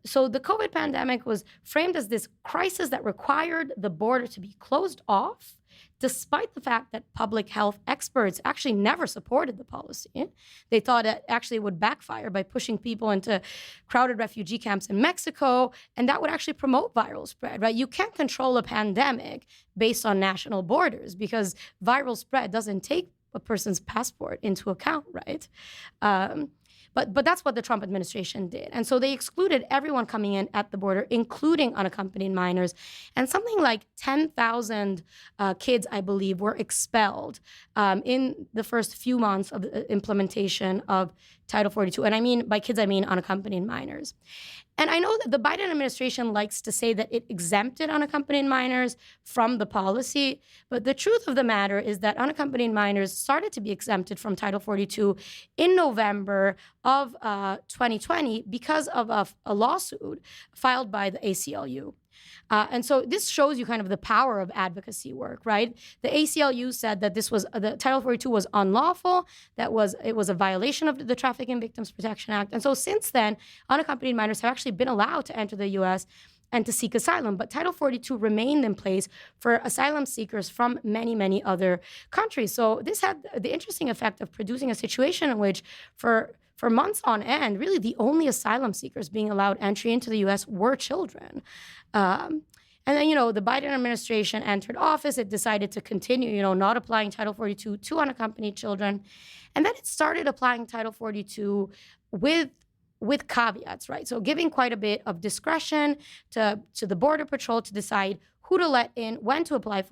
So the COVID pandemic was framed as this crisis that required the border to be closed off, despite the fact that public health experts actually never supported the policy. They thought it actually would backfire by pushing people into crowded refugee camps in Mexico, and that would actually promote viral spread, right? You can't control a pandemic based on national borders because viral spread doesn't take a person's passport into account, right? But that's what the Trump administration did. And so they excluded everyone coming in at the border, including unaccompanied minors. And something like 10,000 kids, I believe, were expelled in the first few months of the implementation of Title 42. And by kids, I mean unaccompanied minors. And I know that the Biden administration likes to say that it exempted unaccompanied minors from the policy, but the truth of the matter is that unaccompanied minors started to be exempted from Title 42 in November of 2020 because of a lawsuit filed by the ACLU. And so this shows you kind of the power of advocacy work, right? The ACLU said that the Title 42 was unlawful, it was a violation of the Trafficking Victims Protection Act. And so since then, unaccompanied minors have actually been allowed to enter the U.S. and to seek asylum. But Title 42 remained in place for asylum seekers from many, many other countries. So this had the interesting effect of producing a situation in which for months on end, really the only asylum seekers being allowed entry into the U.S. were children. And then, the Biden administration entered office. It decided to continue, not applying Title 42 to unaccompanied children. And then it started applying Title 42 with caveats, right? So giving quite a bit of discretion to the Border Patrol to decide who to let in, when to apply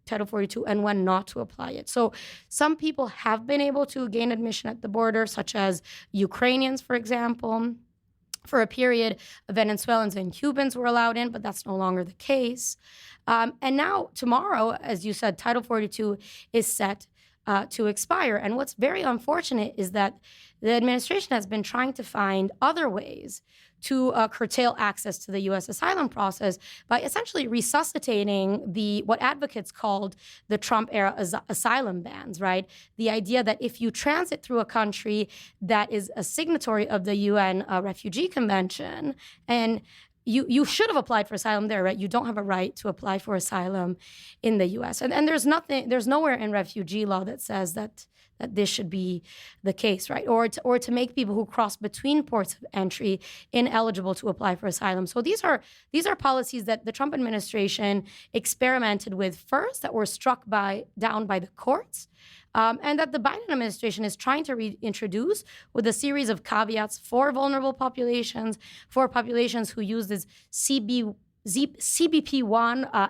Title 42, and when not to apply it. So some people have been able to gain admission at the border, such as Ukrainians, for example. For a period, Venezuelans and Cubans were allowed in, but that's no longer the case. And now, tomorrow, as you said, Title 42 is set to expire. And what's very unfortunate is that the administration has been trying to find other ways to curtail access to the U.S. asylum process by essentially resuscitating what advocates called the Trump-era asylum bans, right? The idea that if you transit through a country that is a signatory of the UN Refugee Convention, and you should have applied for asylum there, right? You don't have a right to apply for asylum in the U.S. And there's nowhere in refugee law that says that this should be the case, right? Or to make people who cross between ports of entry ineligible to apply for asylum. So these are policies that the Trump administration experimented with first, that were struck down by the courts, and that the Biden administration is trying to reintroduce with a series of caveats for vulnerable populations, for populations who use this CBP1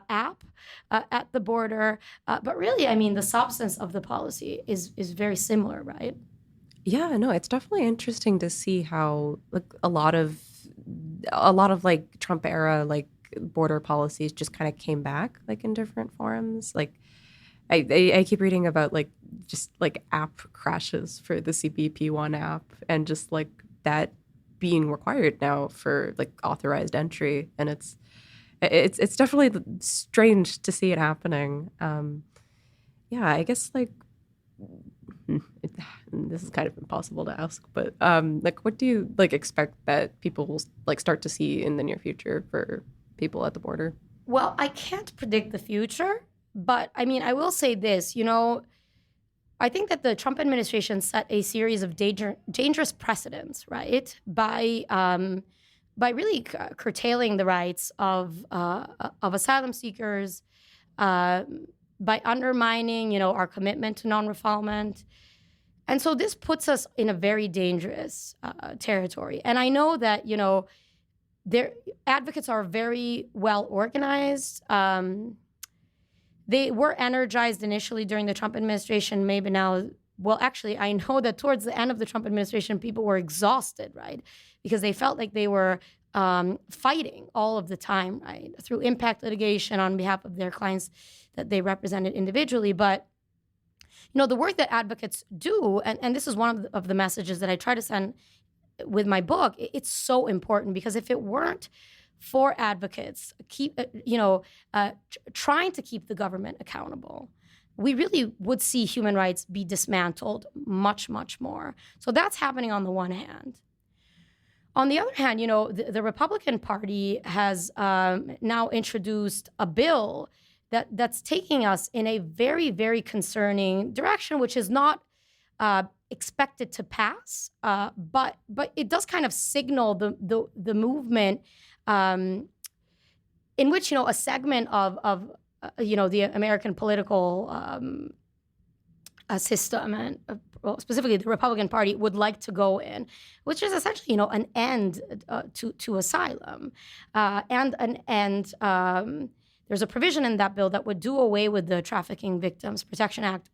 app at the border. But really, the substance of the policy is very similar, right? Yeah, no, it's definitely interesting to see how a lot of Trump era border policies just kind of came back in different forms. I keep reading about app crashes for the CBP1 app, and just that being required now for authorized entry, and it's definitely strange to see it happening. I guess this is kind of impossible to ask, but what do you expect that people will start to see in the near future for people at the border? Well, I can't predict the future, but I will say this, I think that the Trump administration set a series of dangerous precedents, right? By really curtailing the rights of asylum seekers, by undermining, our commitment to non-refoulement. And so this puts us in a very dangerous territory. And I know that, their advocates are very well organized. They were energized initially during the Trump administration, maybe now. Well, actually, I know that towards the end of the Trump administration, people were exhausted, right? Because they felt like they were fighting all of the time, right? Through impact litigation on behalf of their clients that they represented individually. But, the work that advocates do, and this is one of the messages that I try to send with my book, it's so important, because if it weren't for advocates trying to keep the government accountable, we really would see human rights be dismantled much, much more. So that's happening on the one hand. On the other hand, the Republican Party has now introduced a bill that's taking us in a very, very concerning direction, which is not expected to pass, but it does kind of signal the movement in which a segment of the American political system, and specifically the Republican Party would like to go in, which is essentially, an end to asylum, and an end. There's a provision in that bill that would do away with the Trafficking Victims Protection Act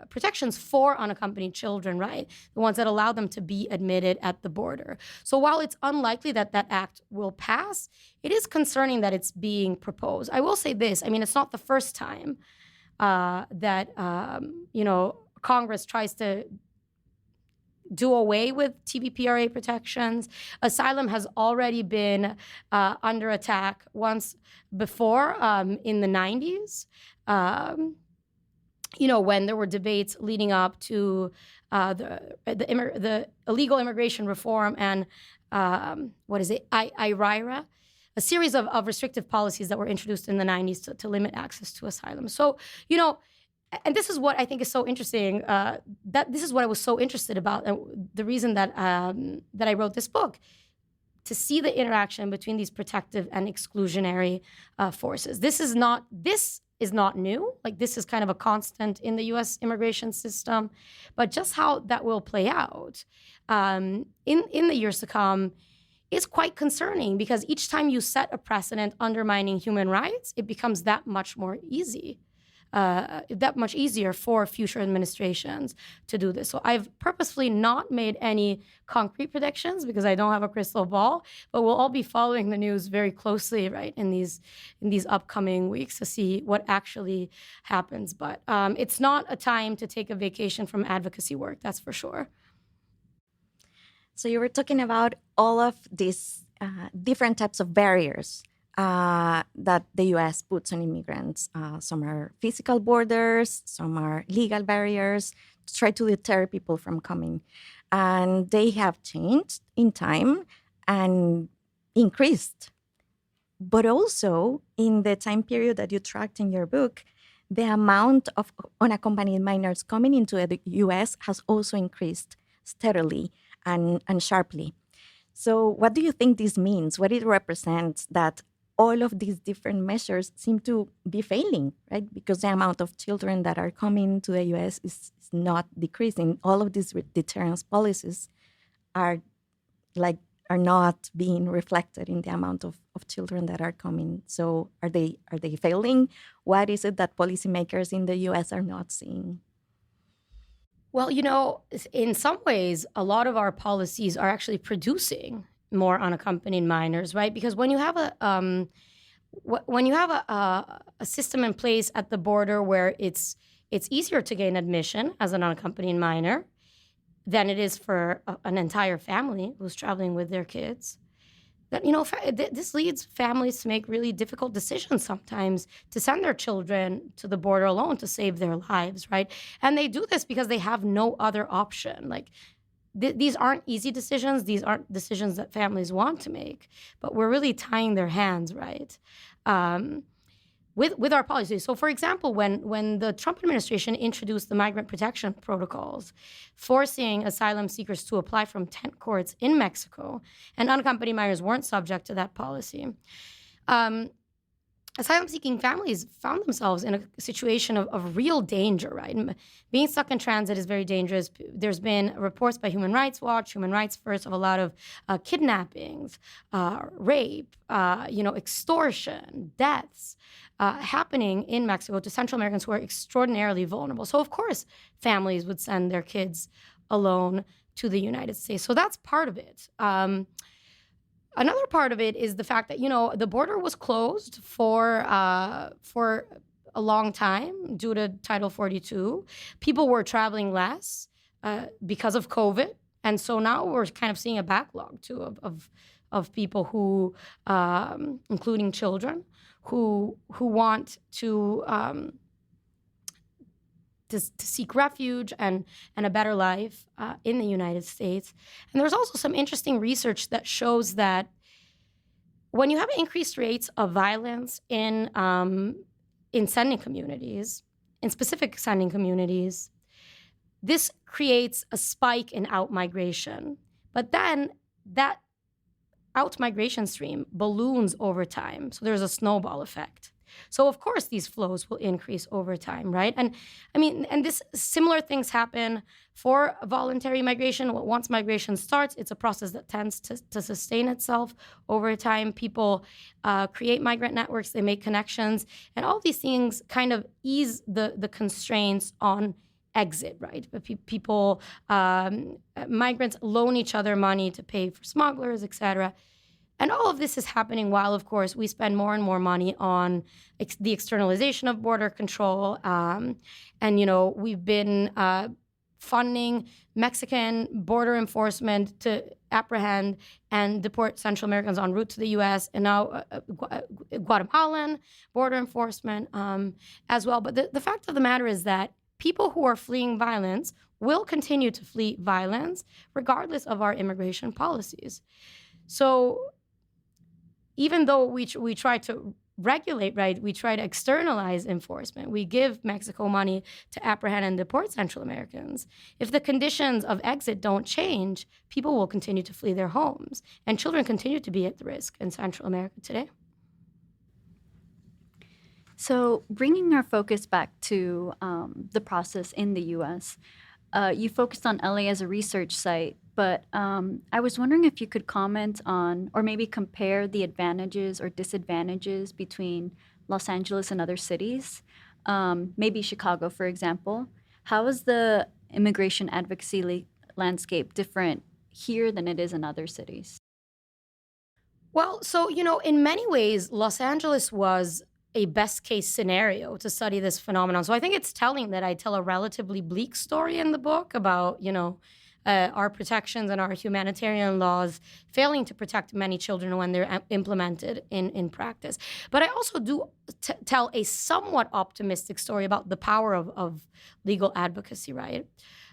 protections for unaccompanied children, right? The ones that allow them to be admitted at the border. So while it's unlikely that that act will pass, it is concerning that it's being proposed. I will say this. I mean, it's not the first time that Congress tries to do away with TVPRA protections. Asylum has already been under attack once before in the 90s, when there were debates leading up to the illegal immigration reform and IRIRA, a series of restrictive policies that were introduced in the 90s to limit access to asylum. So, and this is what I think is so interesting. This is what I was so interested about, and the reason that I wrote this book, to see the interaction between these protective and exclusionary forces. This is not new. Like, this is kind of a constant in the U.S. immigration system, but just how that will play out in the years to come is quite concerning, because each time you set a precedent undermining human rights, it becomes that much easier for future administrations to do this. So I've purposefully not made any concrete predictions because I don't have a crystal ball, but we'll all be following the news very closely, right, in these upcoming weeks to see what actually happens. But it's not a time to take a vacation from advocacy work, that's for sure. So you were talking about all of these different types of barriers that the U.S. puts on immigrants. Some are physical borders, some are legal barriers to try to deter people from coming. And they have changed in time and increased. But also, in the time period that you tracked in your book, the amount of unaccompanied minors coming into the U.S. has also increased steadily and sharply. So what do you think this means? What it represents that all of these different measures seem to be failing, right? Because the amount of children that are coming to the U.S. is not decreasing. All of these deterrence policies are not being reflected in the amount of children that are coming. So are they failing? What is it that policymakers in the U.S. are not seeing? Well, in some ways, a lot of our policies are actually producing more unaccompanied minors, right? Because when you have a system in place at the border where it's easier to gain admission as an unaccompanied minor than it is for an entire family who's traveling with their kids, that this leads families to make really difficult decisions sometimes to send their children to the border alone to save their lives, right? And they do this because they have no other option. Like, these aren't easy decisions. These aren't decisions that families want to make, but we're really tying their hands, right? With our policies. So, for example, when the Trump administration introduced the migrant protection protocols, forcing asylum seekers to apply from tent courts in Mexico, and unaccompanied minors weren't subject to that policy, asylum-seeking families found themselves in a situation of real danger, right? And being stuck in transit is very dangerous. There's been reports by Human Rights Watch, Human Rights First, of a lot of kidnappings, rape, extortion, deaths happening in Mexico to Central Americans who are extraordinarily vulnerable. So, of course, families would send their kids alone to the United States. So that's part of it. Another part of it is the fact that, the border was closed for a long time due to Title 42. People were traveling less because of COVID. And so now we're kind of seeing a backlog, too, of people who, including children, who want to seek refuge and a better life in the United States. And there's also some interesting research that shows that when you have increased rates of violence in sending communities, in specific sending communities, this creates a spike in out-migration. But then that out-migration stream balloons over time. So there's a snowball effect. So of course these flows will increase over time, right? And I mean, and this similar things happen for voluntary migration. Once migration starts, it's a process that tends to sustain itself over time. People create migrant networks, they make connections, and all these things kind of ease the constraints on exit, right? People, migrants loan each other money to pay for smugglers, etc. And all of this is happening while, of course, we spend more and more money on the externalization of border control. And, we've been funding Mexican border enforcement to apprehend and deport Central Americans en route to the U.S., and now Guatemalan border enforcement as well. But the fact of the matter is that people who are fleeing violence will continue to flee violence regardless of our immigration policies. So even though we try to regulate, right, we try to externalize enforcement. We give Mexico money to apprehend and deport Central Americans. If the conditions of exit don't change, people will continue to flee their homes, and children continue to be at risk in Central America today. So bringing our focus back to the process in the U.S., you focused on LA as a research site, but I was wondering if you could comment on, or maybe compare the advantages or disadvantages between Los Angeles and other cities, maybe Chicago, for example. How is the immigration advocacy landscape different here than it is in other cities? Well, so, in many ways, Los Angeles was a best case scenario to study this phenomenon. So I think it's telling that I tell a relatively bleak story in the book about, our protections and our humanitarian laws failing to protect many children when they're implemented in practice. But I also do tell a somewhat optimistic story about the power of legal advocacy, right?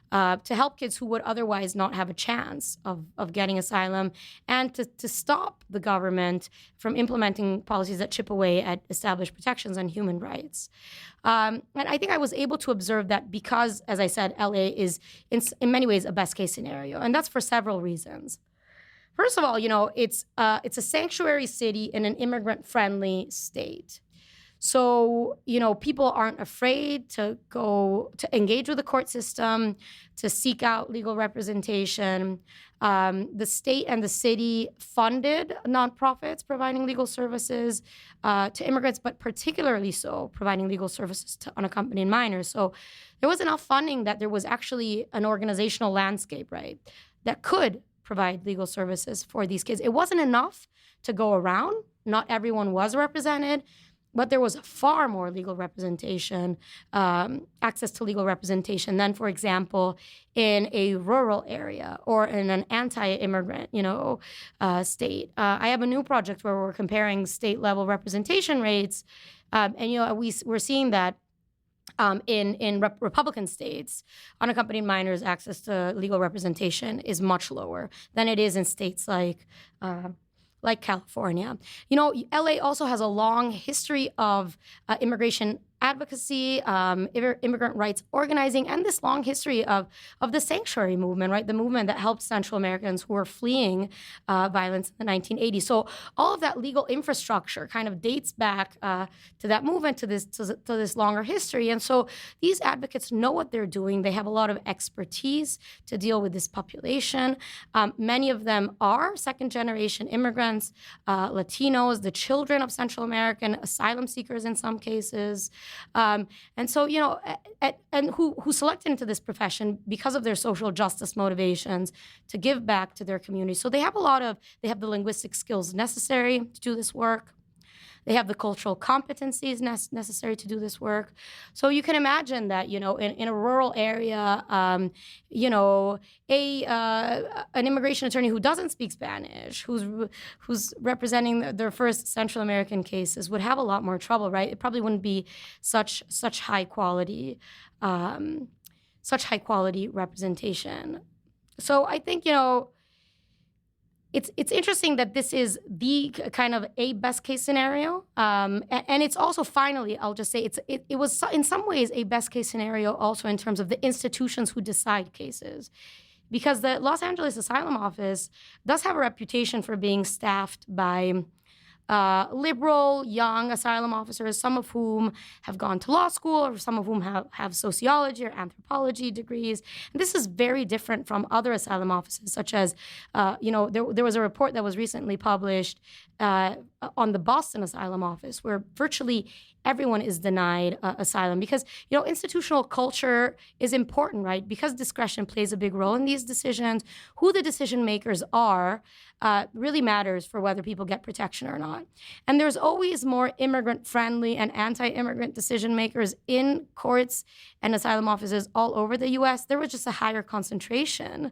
To help kids who would otherwise not have a chance of getting asylum, and to stop the government from implementing policies that chip away at established protections and human rights. And I think I was able to observe that because, as I said, LA is in many ways a best case scenario, and that's for several reasons. First of all, it's a sanctuary city in an immigrant-friendly state. So, people aren't afraid to go to engage with the court system, to seek out legal representation. The state and the city funded nonprofits providing legal services to immigrants, but particularly so providing legal services to unaccompanied minors. So there was enough funding that there was actually an organizational landscape, right, that could provide legal services for these kids. It wasn't enough to go around. Not everyone was represented. But there was far more legal representation, access to legal representation than, for example, in a rural area or in an anti-immigrant, state. I have a new project where we're comparing state-level representation rates, and we're seeing that in Republican states, unaccompanied minors' access to legal representation is much lower than it is in states like California. LA also has a long history of immigration advocacy, immigrant rights organizing, and this long history of the sanctuary movement, right? The movement that helped Central Americans who were fleeing violence in the 1980s. So all of that legal infrastructure kind of dates back to that movement, to this longer history. And so these advocates know what they're doing. They have a lot of expertise to deal with this population. Many of them are second-generation immigrants, Latinos, the children of Central American asylum seekers in some cases. And so, and who selected into this profession because of their social justice motivations to give back to their community. So they have the linguistic skills necessary to do this work. They have the cultural competencies necessary to do this work. So you can imagine that, in a rural area, an immigration attorney who doesn't speak Spanish, who's representing their first Central American cases would have a lot more trouble, right? It probably wouldn't be such high quality representation. So I think, It's interesting that this is the kind of a best case scenario, and it's also, finally, I'll just say it was in some ways a best case scenario also in terms of the institutions who decide cases, because the Los Angeles Asylum Office does have a reputation for being staffed by liberal, young asylum officers, some of whom have gone to law school, or some of whom have sociology or anthropology degrees. And this is very different from other asylum offices, such as, there was a report that was recently published on the Boston Asylum Office, where virtually everyone is denied asylum because, institutional culture is important, right? Because discretion plays a big role in these decisions. Who the decision makers are really matters for whether people get protection or not. And there's always more immigrant-friendly and anti-immigrant decision makers in courts and asylum offices all over the U.S. There was just a higher concentration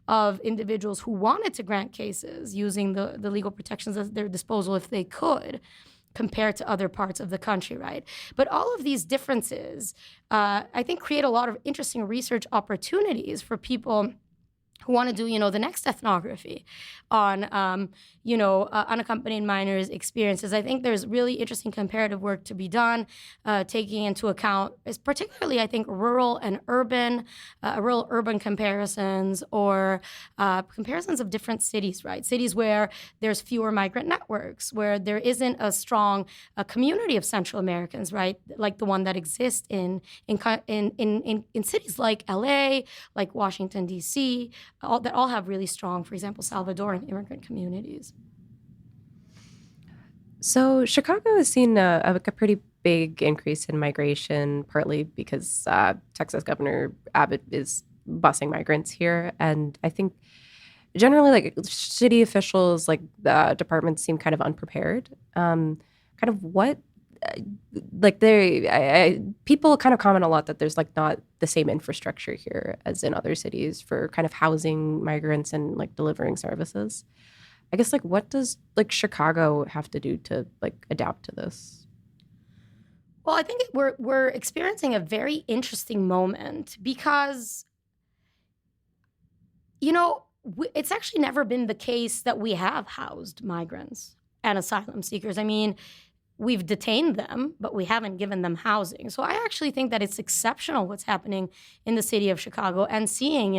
of individuals who wanted to grant cases using the legal protections at their disposal if they could, compared to other parts of the country, right? But all of these differences, I think, create a lot of interesting research opportunities for people who want to do, the next ethnography on, unaccompanied minors' experiences. I think there's really interesting comparative work to be done, taking into account, particularly, I think, rural urban comparisons, or comparisons of different cities, right? Cities where there's fewer migrant networks, where there isn't a strong community of Central Americans, right? Like the one that exists in cities like LA, like Washington, D.C., that all have really strong, for example, Salvadoran immigrant communities. So Chicago has seen a pretty big increase in migration, partly because Texas Governor Abbott is busing migrants here. And I think generally, like, city officials, like the departments, seem kind of unprepared. People kind of comment a lot that there's not the same infrastructure here as in other cities for kind of housing migrants and delivering services. I guess what does Chicago have to do to adapt to this? Well, I think we're experiencing a very interesting moment because, it's actually never been the case that we have housed migrants and asylum seekers. I mean, we've detained them, but we haven't given them housing. So I actually think that it's exceptional what's happening in the city of Chicago, and seeing,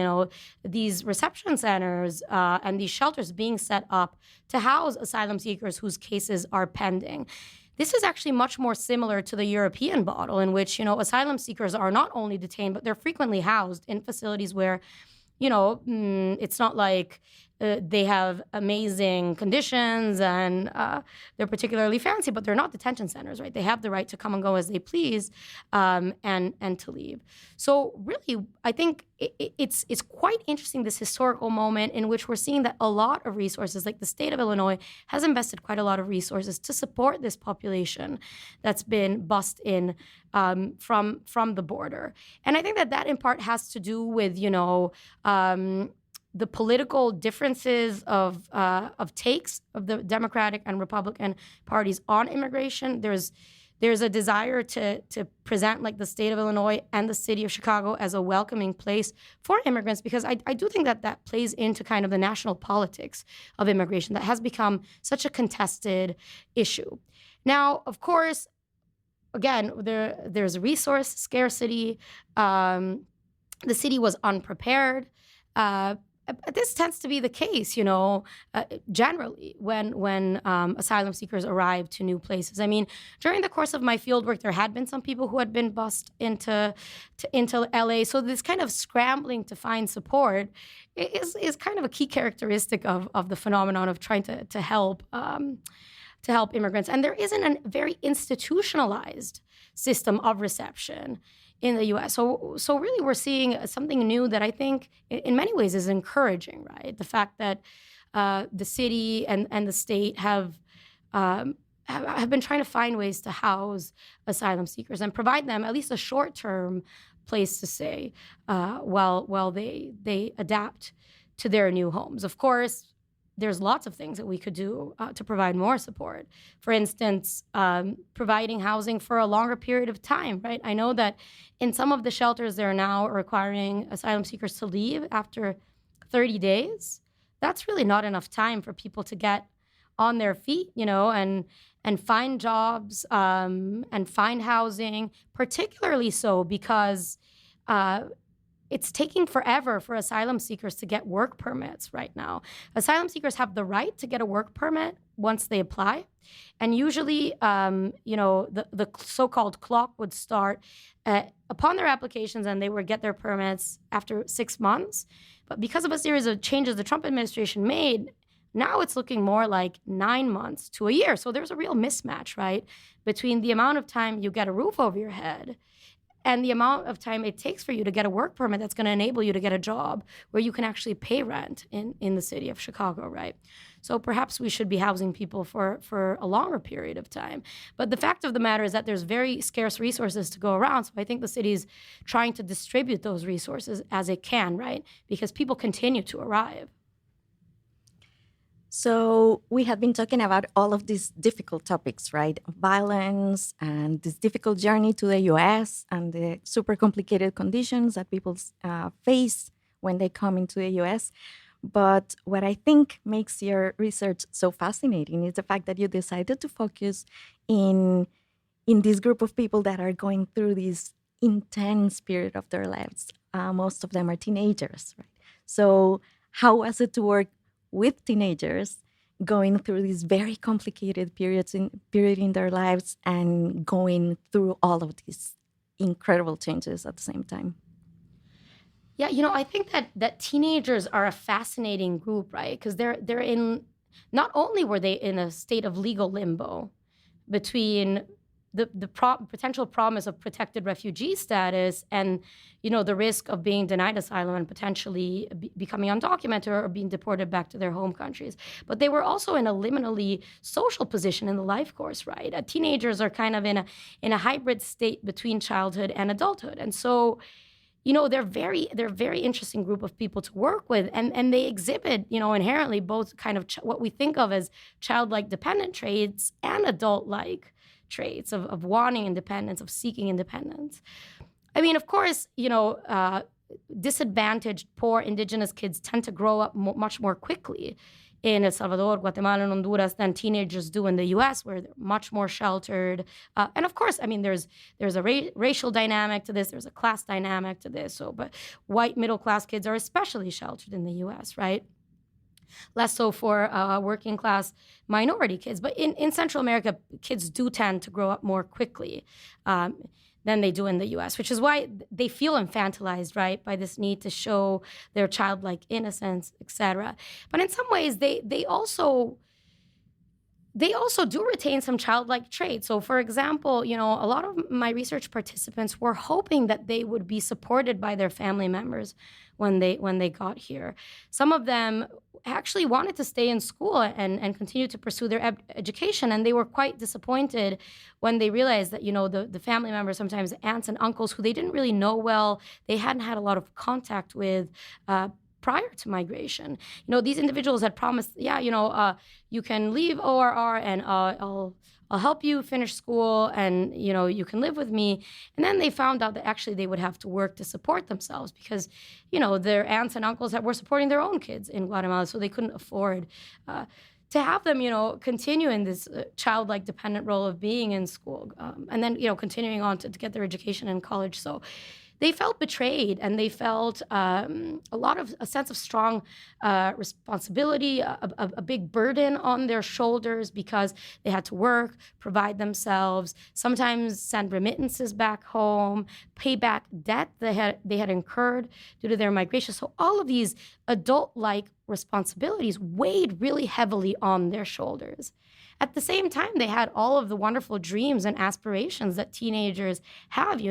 these reception centers and these shelters being set up to house asylum seekers whose cases are pending. This is actually much more similar to the European model, in which, asylum seekers are not only detained, but they're frequently housed in facilities where, it's not like they have amazing conditions and they're particularly fancy, but they're not detention centers, right? They have the right to come and go as they please, and to leave. So really, I think it's quite interesting, this historical moment in which we're seeing that a lot of resources, like the state of Illinois, has invested quite a lot of resources to support this population that's been bussed in from the border. And I think that in part has to do with, the political differences of takes of the Democratic and Republican parties on immigration. There's a desire to present the state of Illinois and the city of Chicago as a welcoming place for immigrants, because I do think that plays into kind of the national politics of immigration that has become such a contested issue. Now, of course, again, there's resource scarcity. The city was unprepared. This tends to be the case, generally when asylum seekers arrive to new places. I mean, during the course of my fieldwork, there had been some people who had been bussed into LA. So this kind of scrambling to find support is kind of a key characteristic of the phenomenon of trying to help immigrants. And there isn't a very institutionalized system of reception in the U.S. So really, we're seeing something new that I think in many ways is encouraging, right? The fact that the city and the state have been trying to find ways to house asylum seekers and provide them at least a short-term place to stay while they adapt to their new homes. Of course, there's lots of things that we could do to provide more support. For instance, providing housing for a longer period of time, right? I know that in some of the shelters, they're now requiring asylum seekers to leave after 30 days. That's really not enough time for people to get on their feet, and find jobs and find housing, particularly so because it's taking forever for asylum seekers to get work permits right now. Asylum seekers have the right to get a work permit once they apply. And usually, the so-called clock would start upon their applications, and they would get their permits after 6 months. But because of a series of changes the Trump administration made, now it's looking more like 9 months to a year. So there's a real mismatch, right, between the amount of time you get a roof over your head and the amount of time it takes for you to get a work permit that's going to enable you to get a job where you can actually pay rent in the city of Chicago, right? So perhaps we should be housing people for a longer period of time. But the fact of the matter is that there's very scarce resources to go around. So I think the city's trying to distribute those resources as it can, right? Because people continue to arrive. So we have been talking about all of these difficult topics, right? Violence and this difficult journey to the U.S. and the super complicated conditions that people face when they come into the U.S. But what I think makes your research so fascinating is the fact that you decided to focus in this group of people that are going through this intense period of their lives. Most of them are teenagers, right? So how was it to work with teenagers going through these very complicated period in their lives and going through all of these incredible changes at the same time? Yeah, I think that teenagers are a fascinating group, right? Because they're in, not only were they in a state of legal limbo between the potential promise of protected refugee status and, the risk of being denied asylum and potentially becoming undocumented or being deported back to their home countries. But they were also in a liminally social position in the life course, right? Teenagers are kind of in a hybrid state between childhood and adulthood. And so, they're a very interesting group of people to work with, and they exhibit, inherently both kind of what we think of as childlike dependent traits and adult-like traits of wanting independence, of seeking independence. I mean, of course, disadvantaged, poor indigenous kids tend to grow up much more quickly in El Salvador, Guatemala, and Honduras than teenagers do in the U.S., where they're much more sheltered. And of course, I mean, there's a racial dynamic to this, there's a class dynamic to this. But white middle-class kids are especially sheltered in the U.S., right? Less so for working class minority kids. But in Central America, kids do tend to grow up more quickly than they do in the U.S., which is why they feel infantilized, right, by this need to show their childlike innocence, etc. But in some ways, they also do retain some childlike traits. So, for example, a lot of my research participants were hoping that they would be supported by their family members when they got here. Some of them actually wanted to stay in school and continue to pursue their education, and they were quite disappointed when they realized that, the family members, sometimes aunts and uncles who they didn't really know well, they hadn't had a lot of contact with prior to migration. These individuals had promised, you can leave ORR and I'll help you finish school and, you can live with me. And then they found out that actually they would have to work to support themselves because, their aunts and uncles were supporting their own kids in Guatemala, so they couldn't afford to have them, continue in this childlike dependent role of being in school and then, continuing on to get their education in college. So they felt betrayed, and they felt a sense of strong responsibility, a big burden on their shoulders because they had to work, provide themselves, sometimes send remittances back home, pay back debt they had incurred due to their migration. So all of these adult-like responsibilities weighed really heavily on their shoulders. At the same time, they had all of the wonderful dreams and aspirations that teenagers have,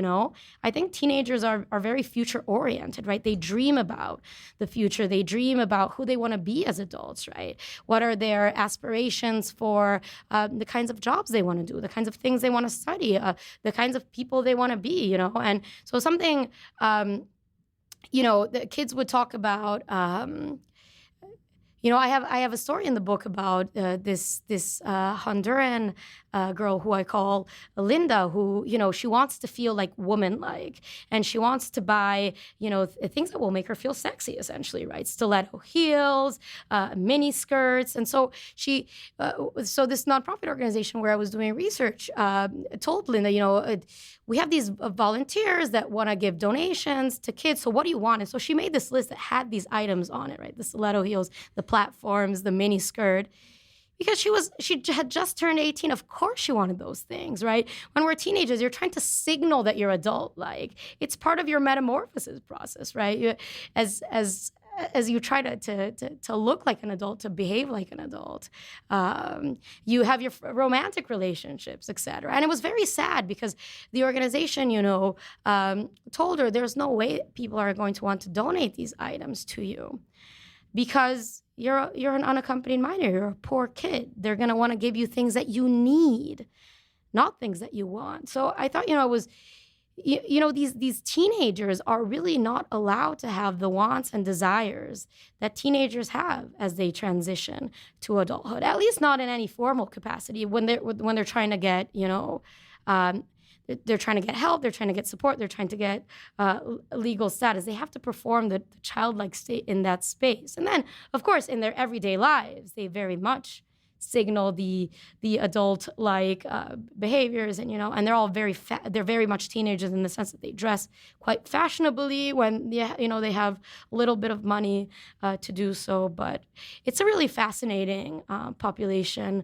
I think teenagers are very future-oriented, right? They dream about the future. They dream about who they want to be as adults, right? What are their aspirations for the kinds of jobs they want to do, the kinds of things they want to study, the kinds of people they want to be, And so something, the kids would talk about, I have a story in the book about this Honduran girl who I call Linda, who she wants to feel like woman-like, and she wants to buy things that will make her feel sexy, essentially, right? Stiletto heels, mini skirts, and so so this nonprofit organization where I was doing research told Linda, we have these volunteers that want to give donations to kids. So what do you want? And so she made this list that had these items on it, right? The stiletto heels, the platforms, the mini skirt. Because she had just turned 18. Of course she wanted those things, right? When we're teenagers, you're trying to signal that you're adult. Like, it's part of your metamorphosis process, right? As you try to look like an adult, to behave like an adult. You have your romantic relationships, et cetera. And it was very sad because the organization, told her there's no way people are going to want to donate these items to you because you're an unaccompanied minor. You're a poor kid. They're going to want to give you things that you need, not things that you want. So I thought, it was... these teenagers are really not allowed to have the wants and desires that teenagers have as they transition to adulthood, at least not in any formal capacity. When they're trying to get, they're trying to get help, they're trying to get support, they're trying to get legal status. They have to perform the childlike state in that space. And then, of course, in their everyday lives, they very much signal the adult-like behaviors, and they're all they're very much teenagers in the sense that they dress quite fashionably when they have a little bit of money to do so. But it's a really fascinating population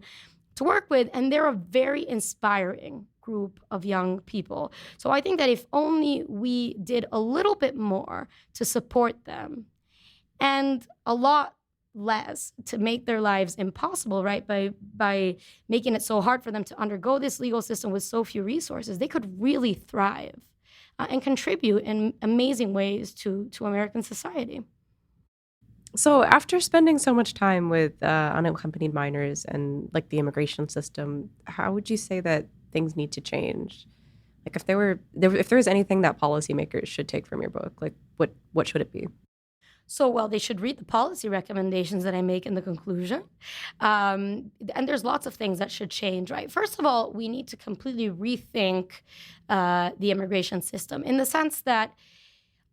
to work with, and they're a very inspiring group of young people. So I think that if only we did a little bit more to support them, and a lot less to make their lives impossible, right? By making it so hard for them to undergo this legal system with so few resources, they could really thrive and contribute in amazing ways to American society. So after spending so much time with unaccompanied minors and like the immigration system, how would you say that things need to change? Like if there was anything that policymakers should take from your book, like what should it be? So, well, they should read the policy recommendations that I make in the conclusion. And there's lots of things that should change, right? First of all, we need to completely rethink the immigration system in the sense that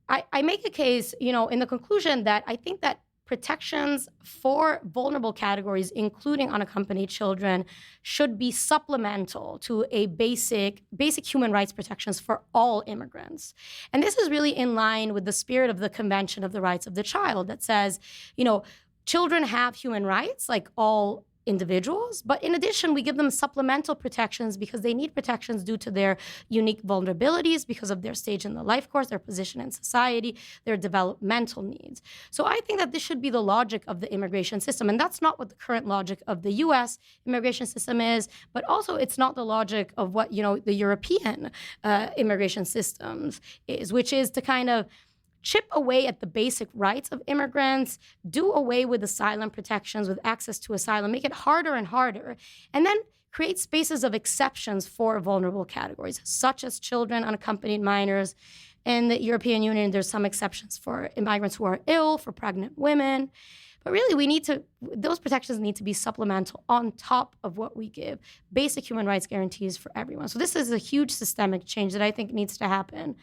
I make a case, in the conclusion that I think that protections for vulnerable categories, including unaccompanied children, should be supplemental to a basic human rights protections for all immigrants. And this is really in line with the spirit of the Convention of the Rights of the Child that says, children have human rights like all individuals, but in addition, we give them supplemental protections because they need protections due to their unique vulnerabilities, because of their stage in the life course, their position in society, their developmental needs. So I think that this should be the logic of the immigration system, and that's not what the current logic of the U.S. immigration system is, but also it's not the logic of what, the European immigration systems is, which is to kind of chip away at the basic rights of immigrants, do away with asylum protections, with access to asylum, make it harder and harder, and then create spaces of exceptions for vulnerable categories, such as children, unaccompanied minors. In the European Union, there's some exceptions for migrants who are ill, for pregnant women. But really, those protections need to be supplemental on top of what we give, basic human rights guarantees for everyone. So this is a huge systemic change that I think needs to happen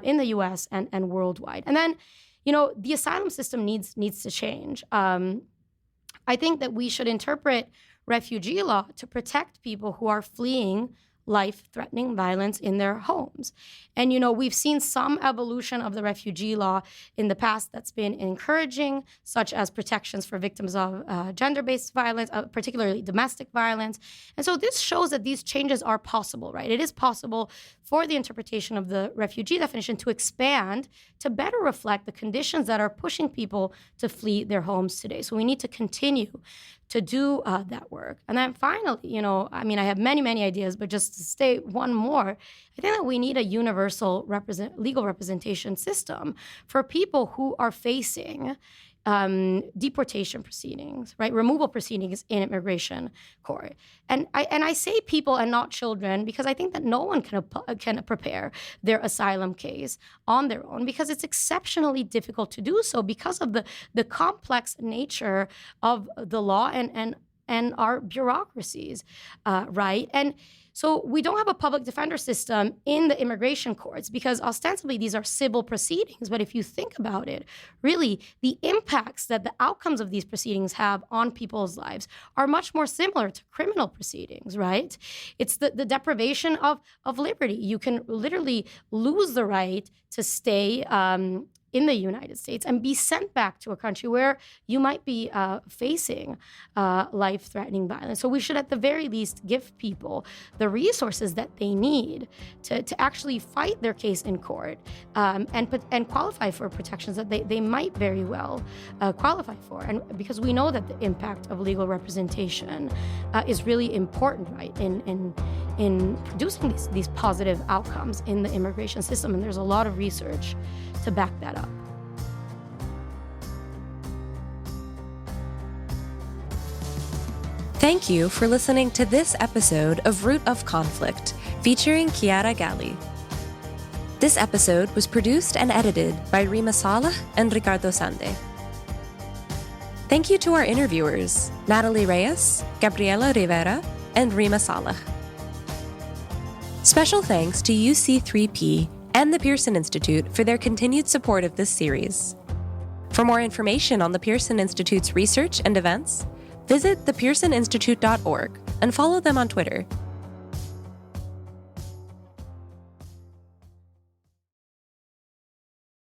in the U.S. and worldwide. And then, the asylum system needs to change. I think that we should interpret refugee law to protect people who are fleeing life-threatening violence in their homes. And, we've seen some evolution of the refugee law in the past that's been encouraging, such as protections for victims of gender-based violence, particularly domestic violence. And so this shows that these changes are possible, right? It is possible for the interpretation of the refugee definition to expand to better reflect the conditions that are pushing people to flee their homes today. So we need to continue to do that work. And then finally, I have many, many ideas, but just to state one more, I think that we need a universal legal representation system for people who are facing deportation proceedings, right? Removal proceedings in immigration court. And I say people and not children because I think that no one can prepare their asylum case on their own because it's exceptionally difficult to do so because of the complex nature of the law and our bureaucracies, right? And so we don't have a public defender system in the immigration courts because ostensibly these are civil proceedings. But if you think about it, really, the impacts that the outcomes of these proceedings have on people's lives are much more similar to criminal proceedings, right? It's the deprivation of liberty. You can literally lose the right to stay in the United States and be sent back to a country where you might be facing life-threatening violence. So we should at the very least give people the resources that they need to actually fight their case in court and qualify for protections that they might very well qualify for. And because we know that the impact of legal representation is really important, right, in producing these positive outcomes in the immigration system. And there's a lot of research to back that up. Thank you for listening to this episode of Root of Conflict, featuring Chiara Galli. This episode was produced and edited by Rima Saleh and Ricardo Sande. Thank you to our interviewers, Natalie Reyes, Gabriela Rivera, and Rima Saleh. Special thanks to UC3P and the Pearson Institute for their continued support of this series. For more information on the Pearson Institute's research and events, visit thepearsoninstitute.org and follow them on Twitter